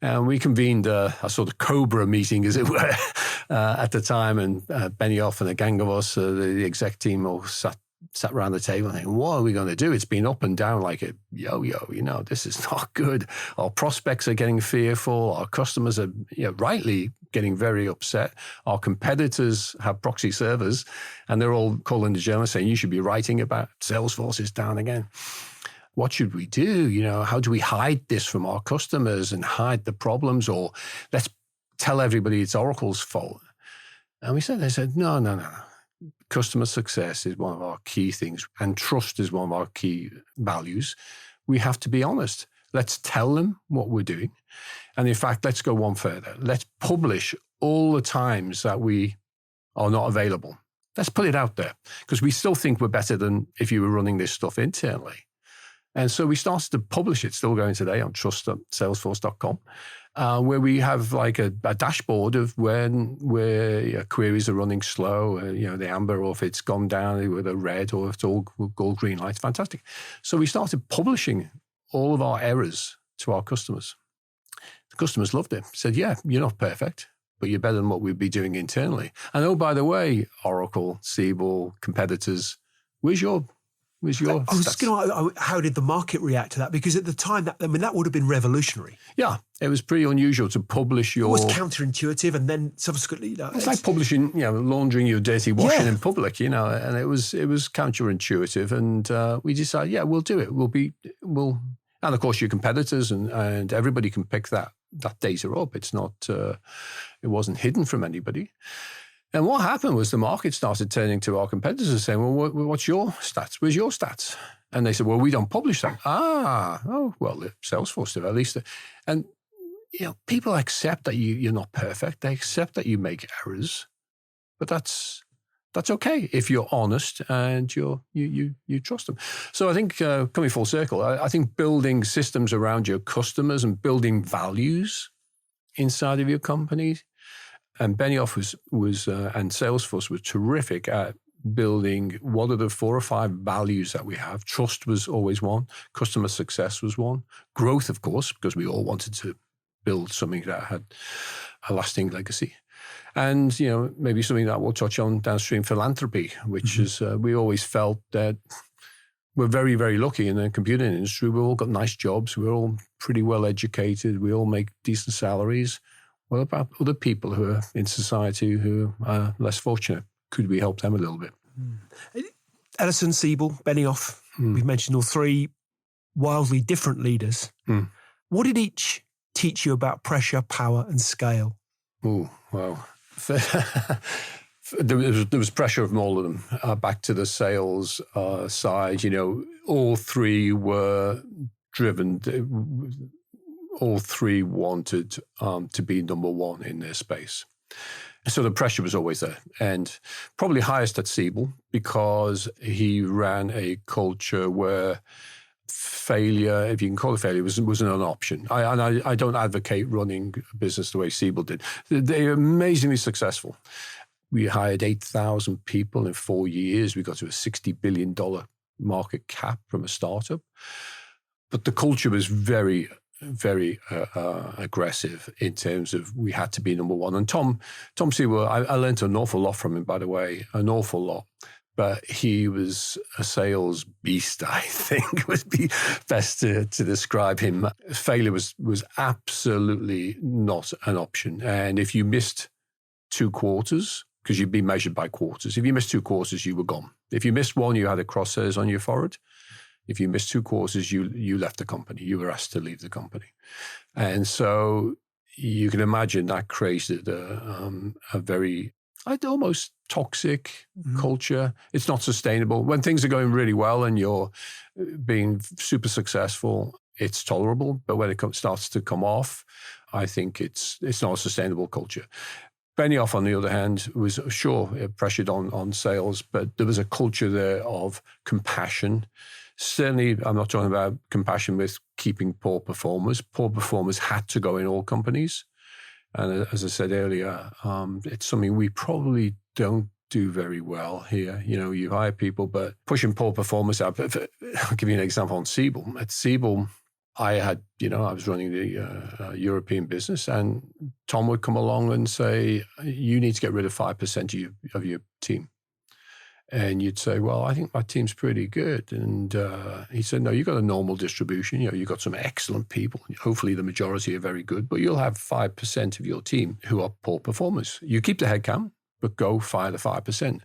And we convened a sort of Cobra meeting, as it were, at the time, and Benioff and a gang of us, the exec team, all sat around the table and thinking, what are we going to do? It's been up and down like a yo-yo, this is not good. Our prospects are getting fearful. Our customers are rightly getting very upset. Our competitors have proxy servers and they're all calling the journalists saying, you should be writing about Salesforce is down again. What should we do? How do we hide this from our customers and hide the problems? Or let's tell everybody it's Oracle's fault. And they said, no. Customer success is one of our key things, and trust is one of our key values. We have to be honest. Let's tell them what we're doing. And in fact, let's go one further. Let's publish all the times that we are not available. Let's put it out there, because we still think we're better than if you were running this stuff internally. And so we started to publish it, still going today on trust.salesforce.com. Where we have like a dashboard of where queries are running slow, the amber, or if it's gone down with a red, or if it's all gold green lights. Fantastic. So we started publishing all of our errors to our customers. The customers loved it. Said, yeah, you're not perfect, but you're better than what we'd be doing internally. And oh, by the way, Oracle, Siebel, competitors, where's your I was just going to, how did the market react to that? Because at the time, that would have been revolutionary. Yeah, it was pretty unusual to publish your... It was counterintuitive, and then subsequently... it's like publishing, laundering your dirty washing in public, and it was counterintuitive, and we decided, we'll do it. And of course, your competitors and everybody can pick that data up. It's not, it wasn't hidden from anybody. And what happened was the market started turning to our competitors and saying, well, what's your stats? Where's your stats? And they said, well, we don't publish that. Salesforce did, at least. And, people accept that you're not perfect. They accept that you make errors. But that's okay if you're honest and you trust them. So I think, coming full circle, I think building systems around your customers and building values inside of your company. And Benioff was and Salesforce were terrific at building what are the 4 or 5 values that we have. Trust was always one. Customer success was one. Growth, of course, because we all wanted to build something that had a lasting legacy. And, maybe something that we'll touch on downstream, philanthropy, which is, we always felt that we're very, very lucky in the computing industry. We've all got nice jobs. We're all pretty well educated. We all make decent salaries. What about other people who are in society who are less fortunate? Could we help them a little bit? Ellison, Siebel, Benioff, we've mentioned all 3 wildly different leaders. What did each teach you about pressure, power, and scale? Oh, well, there was pressure from all of them. Back to the sales side, all 3 were driven. All three wanted to be number one in their space. So the pressure was always there, and probably highest at Siebel, because he ran a culture where failure, if you can call it failure, wasn't an option. I don't advocate running a business the way Siebel did. They're amazingly successful. We hired 8,000 people in 4 years. We got to a $60 billion market cap from a startup. But the culture was very, very aggressive in terms of we had to be number one. And Tom Siebel, I learned an awful lot from him, by the way, an awful lot. But he was a sales beast, I think, would be best to describe him. Failure was absolutely not an option. And if you missed 2 quarters, because you'd be measured by quarters, if you missed 2 quarters, you were gone. If you missed one, you had a crosshairs on your forehead. If you missed 2 quarters, you left the company. You were asked to leave the company. And so you can imagine that created a very, almost toxic culture. It's not sustainable. When things are going really well and you're being super successful, it's tolerable. But when it starts to come off, I think it's not a sustainable culture. Benioff, on the other hand, was pressured on sales, but there was a culture there of compassion. Certainly, I'm not talking about compassion with keeping poor performers. Poor performers had to go in all companies. And as I said earlier, it's something we probably don't do very well here. You hire people, but pushing poor performers out. I'll give you an example on Siebel. At Siebel, I was running the European business, and Tom would come along and say, you need to get rid of 5% of your team. And you'd say, well, I think my team's pretty good. And he said, no, you've got a normal distribution. You've got some excellent people. Hopefully the majority are very good, but you'll have 5% of your team who are poor performers. You keep the headcount, but go fire the 5%.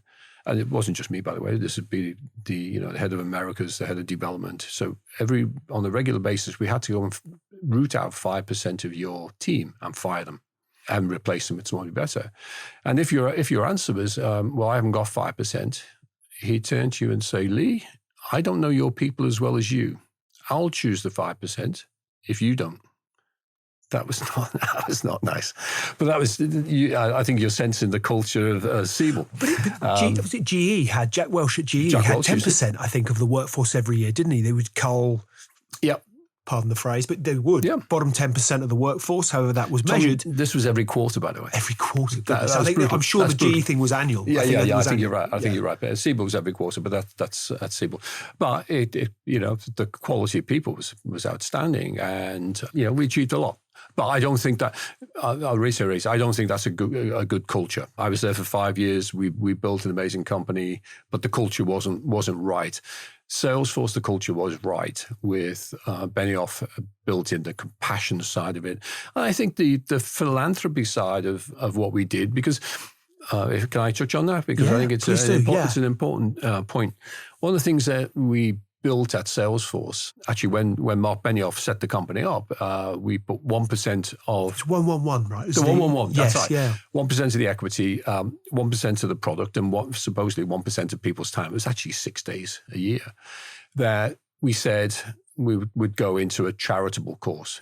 And it wasn't just me, by the way. This would be the head of Americas, the head of development. So on a regular basis, we had to go and root out 5% of your team and fire them and replace them with somebody better. And if your answer was, well, I haven't got 5%, he'd turn to you and say, Lee, I don't know your people as well as you. I'll choose the 5% if you don't. That was not nice. But that was, I think you're sensing the culture of Siebel. Was it GE had, Jack Welch at GE had 10%, I think, of the workforce every year, didn't he? They would cull, pardon the phrase, but they would, bottom 10% of the workforce, however that was measured. This was every quarter, by the way. Every quarter. I'm sure the GE thing was annual. I think you're right. I think you're right. But Siebel was every quarter, but that's Siebel. But the quality of people was outstanding, and we achieved a lot. But I don't think that, I'll reiterate, I don't think that's a good culture. I was there for 5 years. We built an amazing company, but the culture wasn't right. Salesforce, the culture was right, with Benioff built in the compassion side of it. And I think the philanthropy side of what we did, because can I touch on that? Because I think it's an important point. One of the things that we built at Salesforce, actually when Mark Benioff set the company up, we put 1% of... It's 111, right? The 111, that's right. Yeah. 1% of the equity, 1% of the product, and supposedly 1% of people's time. It was actually 6 days a year that we said we would go into a charitable course.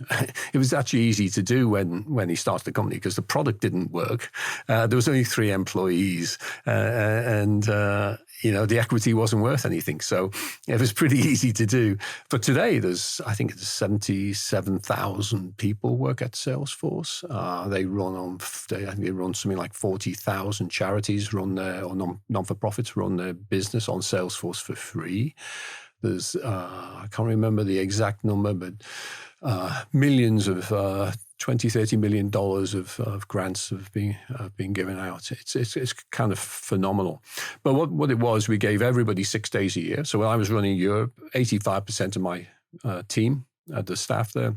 It was actually easy to do when he started the company because the product didn't work. There was only 3 employees, and the equity wasn't worth anything. So it was pretty easy to do. But today, I think it's 77,000 people work at Salesforce. They run something like 40,000 charities or non-for-profits run their business on Salesforce for free. There's, I can't remember the exact number, but millions of $20-30 million of grants have been given out. It's kind of phenomenal. But what it was, we gave everybody 6 days a year. So when I was running Europe, 85% of my team, the staff there,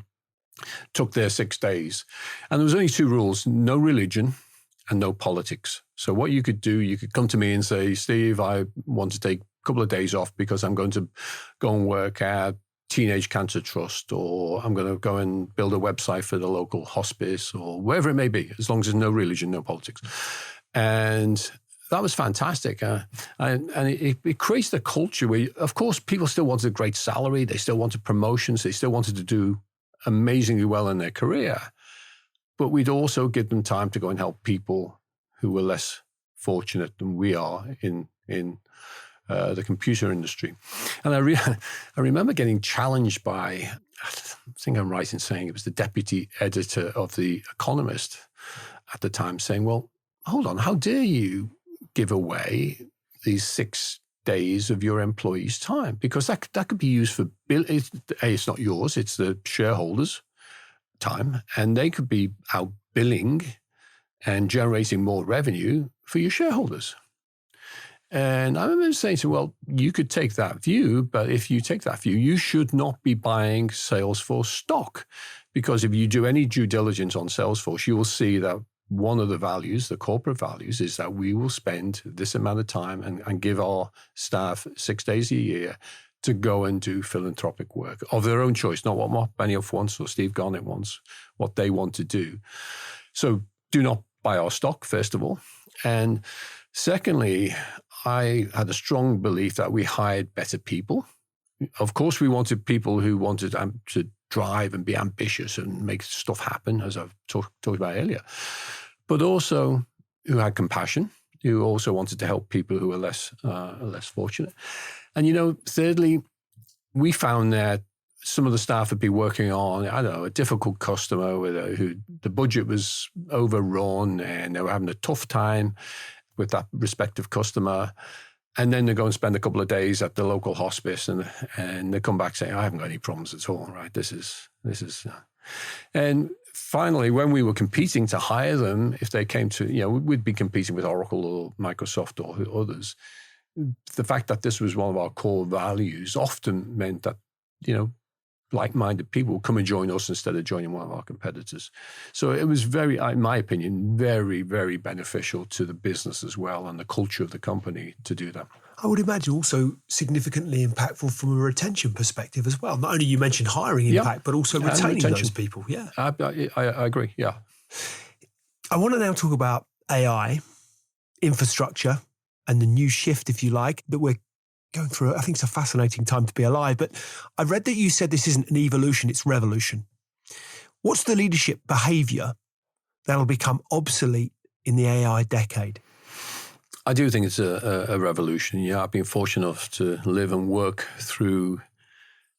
took their 6 days. And there was only 2 rules: no religion and no politics. So what you could do, you could come to me and say, Steve, I want to take couple of days off because I'm going to go and work at Teenage Cancer Trust, or I'm going to go and build a website for the local hospice, or wherever it may be, as long as there's no religion, no politics. And that was fantastic. And it creates the culture where, of course, people still wanted a great salary. They still wanted promotions. They still wanted to do amazingly well in their career. But we'd also give them time to go and help people who were less fortunate than we are in the computer industry. And I remember getting challenged by, I think I'm right in saying it was the deputy editor of The Economist at the time, saying, well, hold on, how dare you give away these 6 days of your employees' time? Because that could be used for, it's not yours, it's the shareholders' time, and they could be out billing and generating more revenue for your shareholders. And I remember saying to him, well, you could take that view, but if you take that view, you should not be buying Salesforce stock. Because if you do any due diligence on Salesforce, you will see that one of the values, the corporate values, is that we will spend this amount of time and give our staff 6 days a year to go and do philanthropic work of their own choice, not what Mark Benioff wants or Steve Garnett wants, what they want to do. So do not buy our stock, first of all. And secondly, I had a strong belief that we hired better people. Of course, we wanted people who wanted to drive and be ambitious and make stuff happen, as I've talked about earlier, but also who had compassion, who also wanted to help people who were less fortunate. And, thirdly, we found that some of the staff would be working on, a difficult customer who the budget was overrun and they were having a tough time with that respective customer. And then they go and spend a couple of days at the local hospice and they come back saying, I haven't got any problems at all, right? This is. And finally, when we were competing to hire them, if they came to, we'd be competing with Oracle or Microsoft or others. The fact that this was one of our core values often meant that, like-minded people would come and join us instead of joining one of our competitors. So it was very, in my opinion, very, very beneficial to the business as well and the culture of the company to do that. I would imagine also significantly impactful from a retention perspective as well. Not only you mentioned hiring impact, but also retaining those people. Yeah, I agree. Yeah. I want to now talk about AI, infrastructure, and the new shift, if you like, that we're going through. I think it's a fascinating time to be alive. But I read that you said this isn't an evolution, it's revolution. What's the leadership behavior that'll become obsolete in the AI decade? I do think it's a revolution. Yeah, I've been fortunate enough to live and work through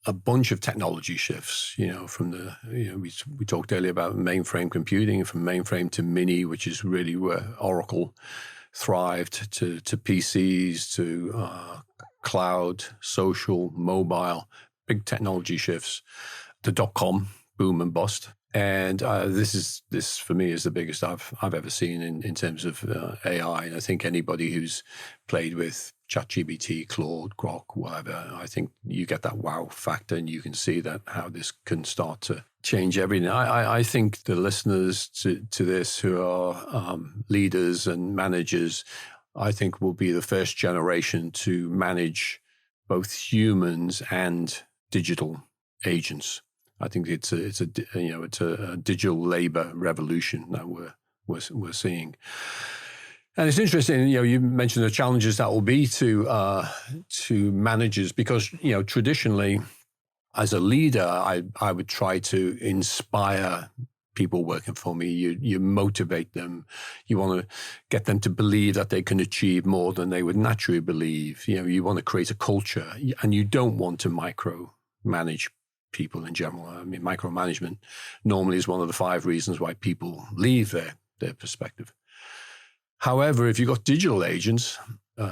a bunch of technology shifts, from we talked earlier about mainframe computing, from mainframe to mini, which is really where Oracle thrived, to PCs, to cloud, social, mobile, big technology shifts, the dot-com boom and bust. And this for me is the biggest I've ever seen in terms of AI. And I think anybody who's played with ChatGPT, Claude, Grok, whatever, I think you get that wow factor and you can see that how this can start to change everything. I think the listeners to this who are leaders and managers, I think will be the first generation to manage both humans and digital agents. I think it's a digital labor revolution that we're seeing. And it's interesting, you mentioned the challenges that will be to managers because, traditionally as a leader, I would try to inspire people working for me. You motivate them. You want to get them to believe that they can achieve more than they would naturally believe. You want to create a culture and you don't want to micromanage people in general. I mean, micromanagement normally is one of the 5 reasons why people leave their perspective. However, if you've got digital agents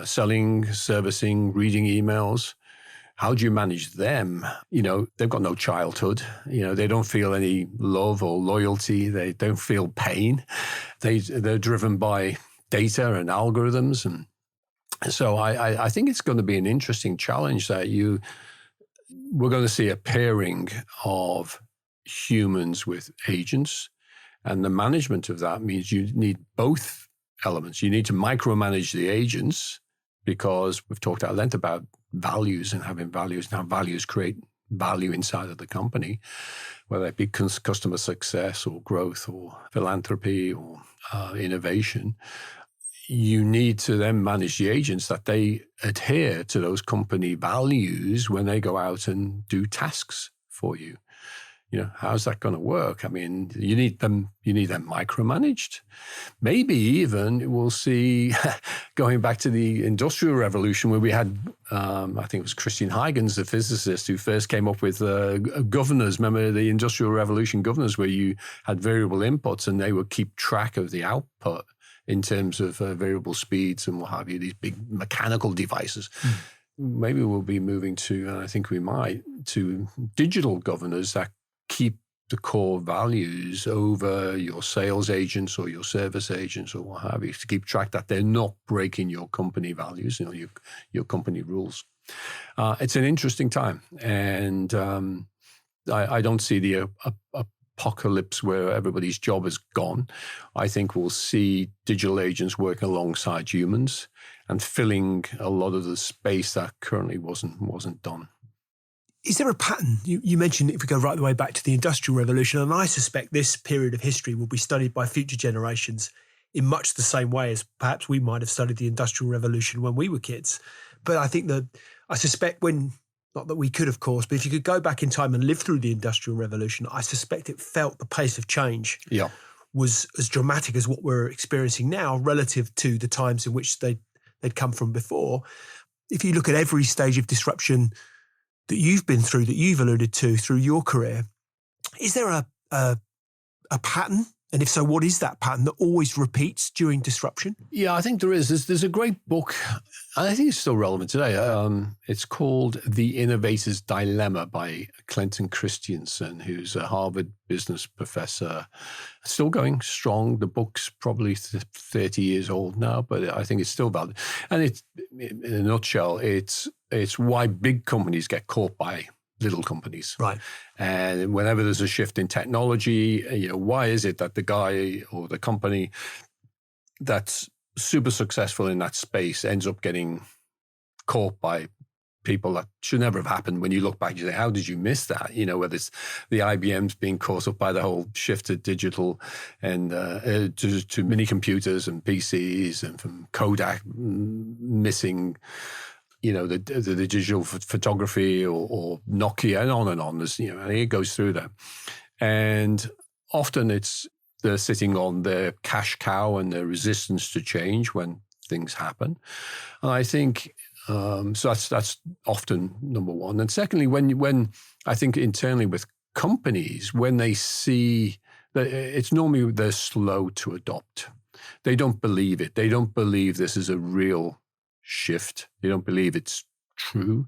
selling, servicing, reading emails, how do you manage them? They've got no childhood. They don't feel any love or loyalty. They don't feel pain. They're driven by data and algorithms. And so I think it's going to be an interesting challenge that we're going to see a pairing of humans with agents. And the management of that means you need both elements. You need to micromanage the agents because we've talked at length about values and having values and how values create value inside of the company, whether it be customer success or growth or philanthropy or innovation. you need to then manage the agents that they adhere to those company values when they go out and do tasks for you. How's that going to work? I mean, you need them micromanaged. Maybe even we'll see, going back to the Industrial Revolution, where we had, I think it was Christian Huygens, the physicist, who first came up with governors. Remember the Industrial Revolution governors, where you had variable inputs and they would keep track of the output in terms of variable speeds and what have you, these big mechanical devices. Maybe we'll be moving to, and I think we might, to digital governors that keep the core values over your sales agents or your service agents or what have you, to keep track that they're not breaking your company values, your company rules. It's an interesting time. And I don't see the apocalypse where everybody's job is gone. I think we'll see digital agents working alongside humans and filling a lot of the space that currently wasn't done. Is there a pattern? You mentioned if we go right the way back to the Industrial Revolution, and I suspect this period of history will be studied by future generations in much the same way as perhaps we might have studied the Industrial Revolution when we were kids. But I suspect not that we could, of course, but if you could go back in time and live through the Industrial Revolution, I suspect it felt the pace of change was as dramatic as what we're experiencing now relative to the times in which they'd come from before. If you look at every stage of disruption that you've been through, that you've alluded to through your career, is there a pattern? And if so, what is that pattern that always repeats during disruption? Yeah, I think there is. There's a great book, and I think it's still relevant today. It's called The Innovator's Dilemma by Clinton Christensen, who's a Harvard business professor, still going strong. The book's probably 30 years old now, but I think it's still valid. And it's, in a nutshell, it's why big companies get caught by little companies. Right. And whenever there's a shift in technology, why is it that the guy or the company that's super successful in that space ends up getting caught by people that should never have happened? When you look back, you say, how did you miss that? Whether it's the IBM's being caught up by the whole shift to digital and to mini computers and PCs, and from Kodak missing the digital photography or Nokia, and on and on. There's, and it goes through that. And often they're sitting on their cash cow and their resistance to change when things happen. And I think, so that's often number one. And secondly, when I think internally with companies, when they see that, it's normally they're slow to adopt. They don't believe it. They don't believe this is a real shift. They don't believe it's true.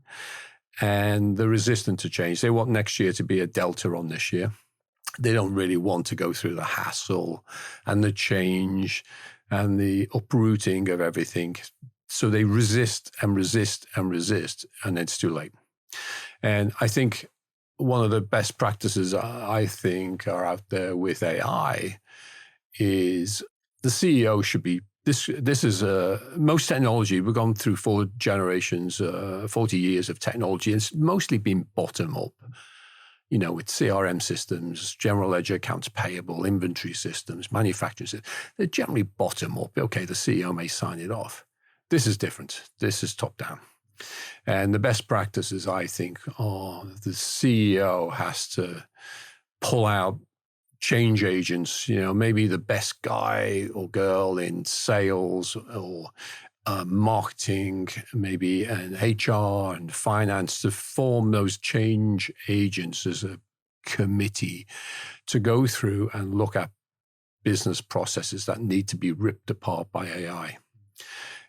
And they're resistant to change. They want next year to be a delta on this year. They don't really want to go through the hassle and the change and the uprooting of everything. So they resist and resist and resist, and it's too late. And I think one of the best practices I think are out there with AI is the CEO should be This is most technology. We've gone through 4 generations, 40 years of technology. It's mostly been bottom up, with CRM systems, general ledger, accounts payable, inventory systems, manufacturing systems. They're generally bottom up. Okay, the CEO may sign it off. This is different. This is top down. And the best practices, I think, are the CEO has to pull out change agents, maybe the best guy or girl in sales or marketing, maybe, and HR and finance, to form those change agents as a committee to go through and look at business processes that need to be ripped apart by AI.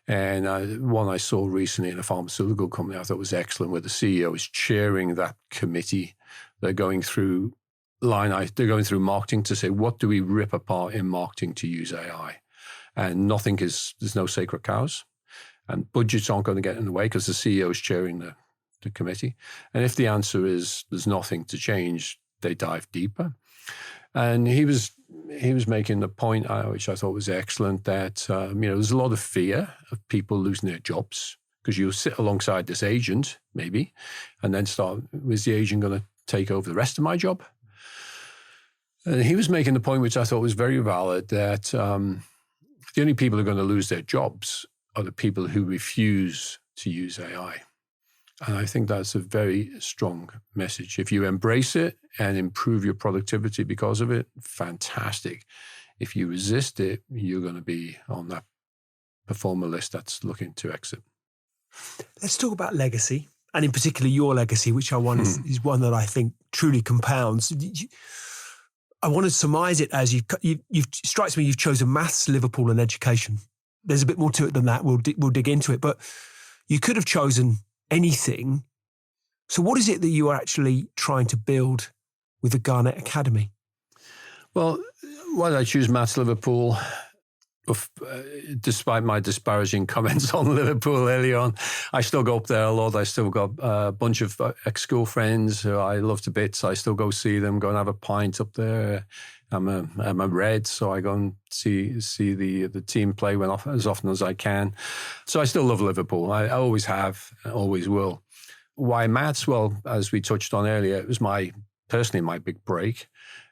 And one I saw recently in a pharmaceutical company I thought was excellent, where the CEO is chairing that committee. They're going through they're going through marketing to say, what do we rip apart in marketing to use AI? And there's no sacred cows. And budgets aren't going to get in the way because the CEO is chairing the committee. And if the answer is there's nothing to change, they dive deeper. And he was making the point, which I thought was excellent, that there's a lot of fear of people losing their jobs, because you sit alongside this agent, maybe, and then start, is the agent going to take over the rest of my job? And he was making the point, which I thought was very valid, that the The only people who are going to lose their jobs are the people who refuse to use AI. And I think that's a very strong message. If you embrace it and improve your productivity because of it, fantastic. If you resist it, you're going to be on that performer list that's looking to exit. Let's talk about legacy, and in particular your legacy, which I want is one that I think truly compounds. I want to surmise it as you've strikes me you've chosen maths, Liverpool, and education. There's a bit more to it than that. We'll dig into it, but you could have chosen anything. So what is it that you are actually trying to build with the Garnett Academy? Well, why did I choose maths, Liverpool? Despite my disparaging comments on Liverpool early on, I still go up there a lot. I still got a bunch of ex-school friends who I love to bits. I still go see them, go and have a pint up there. I'm a Red, so I go and see the team play as often as I can. So I still love Liverpool. I always have, always will. Why maths? Well, as we touched on earlier, it was personally my big break.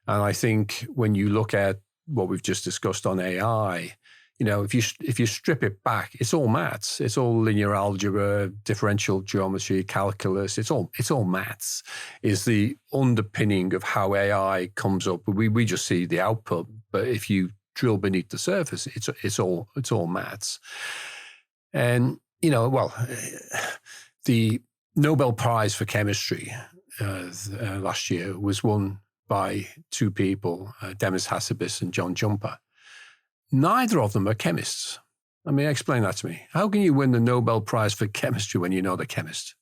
And I think when you look at what we've just discussed on AI, if you strip it back, it's all maths. It's all linear algebra, differential geometry, calculus. It's all maths. Is the underpinning of how AI comes up. We just see the output, but if you drill beneath the surface, it's all maths. And the Nobel Prize for Chemistry last year was won by two people, Demis Hassabis and John Jumper. Neither of them are chemists. I mean, explain that to me. How can you win the Nobel Prize for Chemistry when you know the chemist?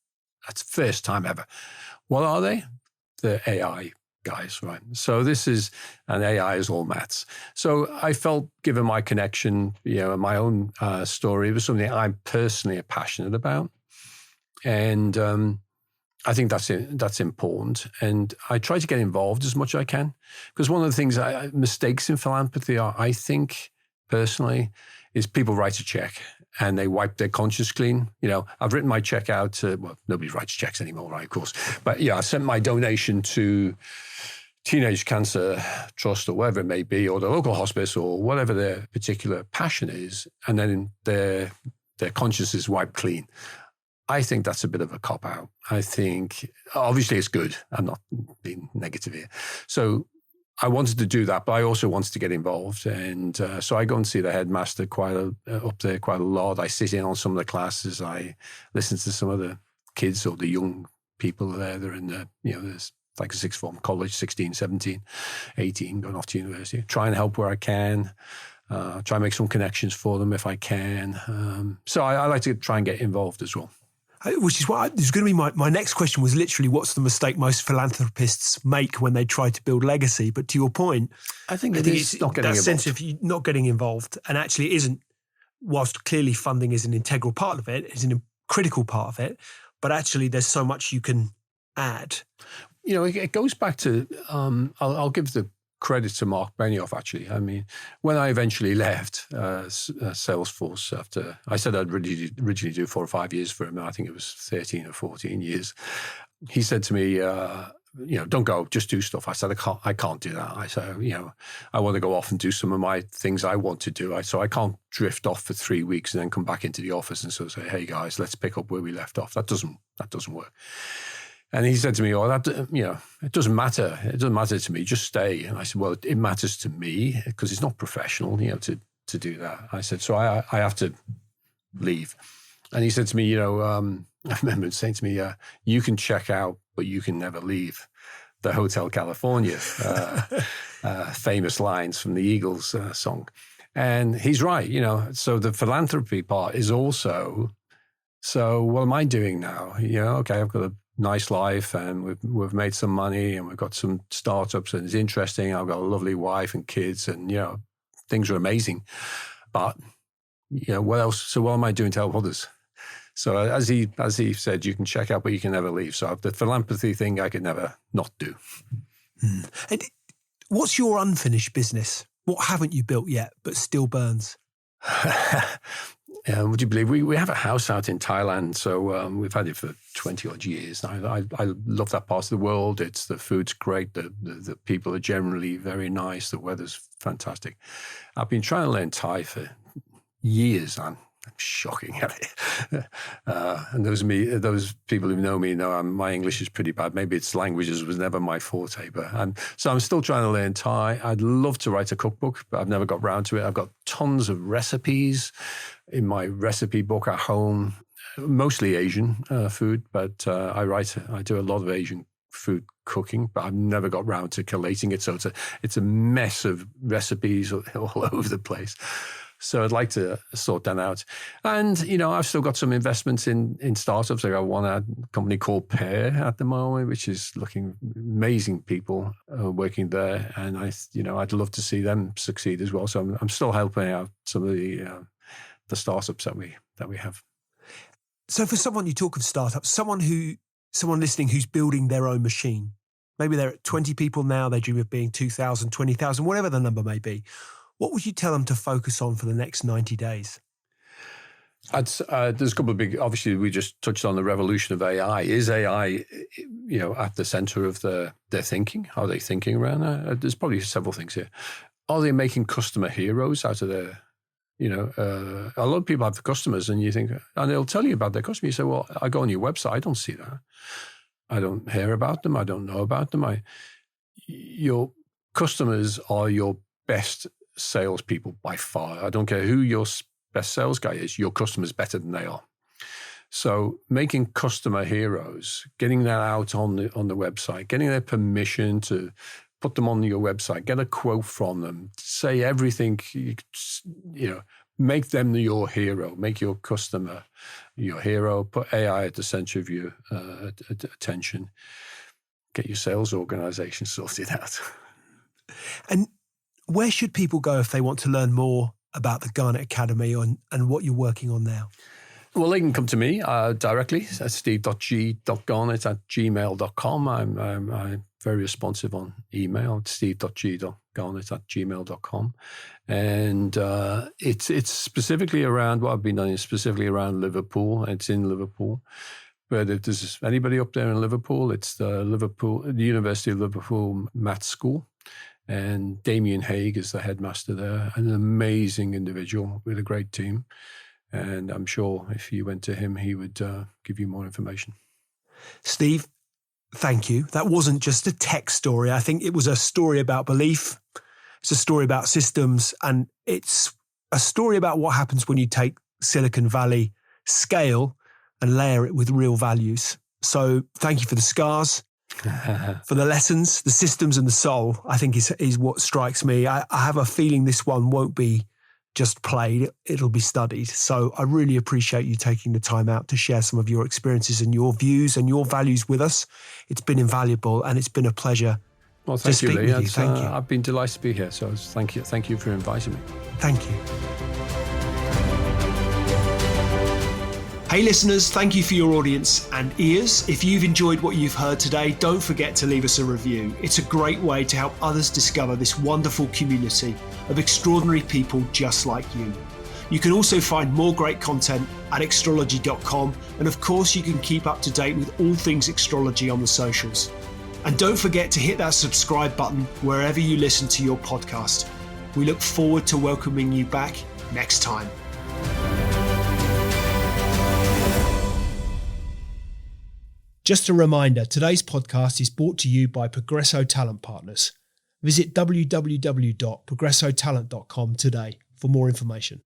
That's the first time ever. What are they? The AI guys, right? So and AI is all maths. So I felt, given my connection, my own story, it was something I'm personally passionate about. And I think that's important. And I try to get involved as much as I can. Because one of the things, mistakes in philanthropy are, I think, personally, is people write a check and they wipe their conscience clean. I've written my check out to, well, nobody writes checks anymore, right, of course. But I sent my donation to Teenage Cancer Trust or whatever it may be, or the local hospice or whatever their particular passion is. And then their conscience is wiped clean. I think that's a bit of a cop-out. I think, obviously it's good. I'm not being negative here. So I wanted to do that, but I also wanted to get involved. And so I go and see the headmaster up there quite a lot. I sit in on some of the classes. I listen to some of the kids or the young people there. They're in there's like a sixth form college, 16, 17, 18, going off to university. Try and help where I can. Try and make some connections for them if I can. So I like to try and get involved as well. Which is what is going to be my next question was literally, what's the mistake most philanthropists make when they try to build legacy? But to your point, I think it's not getting involved. That sense of you not getting involved, and actually it isn't, whilst clearly funding is an integral part of it, it's a critical part of it, but actually there's so much you can add. It goes back to, I'll give the credit to Mark Benioff, actually. I mean, when I eventually left Salesforce after, I said I'd originally do 4 or 5 years for him, and I think it was 13 or 14 years. He said to me, don't go, just do stuff. I said, I can't do that. I said, I want to go off and do some of my things I want to do. So I can't drift off for 3 weeks and then come back into the office and sort of say, hey guys, let's pick up where we left off. That doesn't work. And he said to me, it doesn't matter. It doesn't matter to me. Just stay. And I said, well, it matters to me because it's not professional, to do that. I said, so I have to leave. And he said to me, I remember saying to me, you can check out, but you can never leave. The Hotel California, famous lines from the Eagles song. And he's right, so the philanthropy part is also, so what am I doing now? Okay, I've got a nice life and we've made some money and we've got some startups and it's interesting. I've got a lovely wife and kids and, things are amazing. But, what else? So what am I doing to help others? So as he said, you can check out, but you can never leave. So the philanthropy thing I could never not do. And what's your unfinished business? What haven't you built yet, but still burns? Would you believe we have a house out in Thailand? So we've had it for 20 odd years. I love that part of the world. The food's great. The people are generally very nice. The weather's fantastic. I've been trying to learn Thai for years. I'm shocking at it. And those people who know me know my English is pretty bad. Maybe it's languages was never my forte, so I'm still trying to learn Thai. I'd love to write a cookbook, but I've never got round to it. I've got tons of recipes in my recipe book at home, mostly Asian food, but I do a lot of Asian food cooking, but I've never got round to collating it. So it's a mess of recipes all over the place. So I'd like to sort that out. And, I've still got some investments in startups. I got one company called Pear at the moment, which is looking amazing people working there. And I'd love to see them succeed as well. So I'm still helping out some of the startups that we have. So for someone, you talk of startups, someone listening who's building their own machine, maybe they're at 20 people now, they dream of being 2,000, 20,000, whatever the number may be. What would you tell them to focus on for the next 90 days? There's a couple of big, obviously we just touched on the revolution of AI. Is AI, at the center of their thinking? Are they thinking around that? There's probably several things here. Are they making customer heroes out of their, a lot of people have customers and you think, and they'll tell you about their customer. You say, well, I go on your website, I don't see that. I don't hear about them. I don't know about them. Your customers are your best salespeople by far. I don't care who your best sales guy is, your customer's better than they are. So making customer heroes, getting that out on the website, getting their permission to put them on your website, get a quote from them, say everything, make them your hero, make your customer your hero, put AI at the center of your attention, get your sales organization sorted out. And where should people go if they want to learn more about the Garnett Academy and what you're working on now? Well, they can come to me directly at steve.g.garnett@gmail.com. I'm very responsive on email, steve.g.garnett@gmail.com. And it's specifically around, what I've been doing is specifically around Liverpool. It's in Liverpool. But if there's anybody up there in Liverpool, it's the University of Liverpool Maths School. And Damien Haig is the headmaster there, an amazing individual with a great team. And I'm sure if you went to him, he would give you more information. Steve, thank you. That wasn't just a tech story. I think it was a story about belief. It's a story about systems. And it's a story about what happens when you take Silicon Valley scale and layer it with real values. So thank you for the scars. For the lessons, the systems and the soul, I think is what strikes me. I have a feeling this one won't be just played, it'll be studied. So I really appreciate you taking the time out to share some of your experiences and your views and your values with us. It's been invaluable and it's been a pleasure. Well, thank you, Lee. Thank you. I've been delighted to be here. So thank you for inviting me. Thank you. Hey listeners, thank you for your audience and ears. If you've enjoyed what you've heard today, don't forget to leave us a review. It's a great way to help others discover this wonderful community of extraordinary people just like you. You can also find more great content at extrology.com, and of course you can keep up to date with all things Extrology on the socials. And don't forget to hit that subscribe button wherever you listen to your podcast. We look forward to welcoming you back next time. Just a reminder, today's podcast is brought to you by Progresso Talent Partners. Visit www.progressotalent.com today for more information.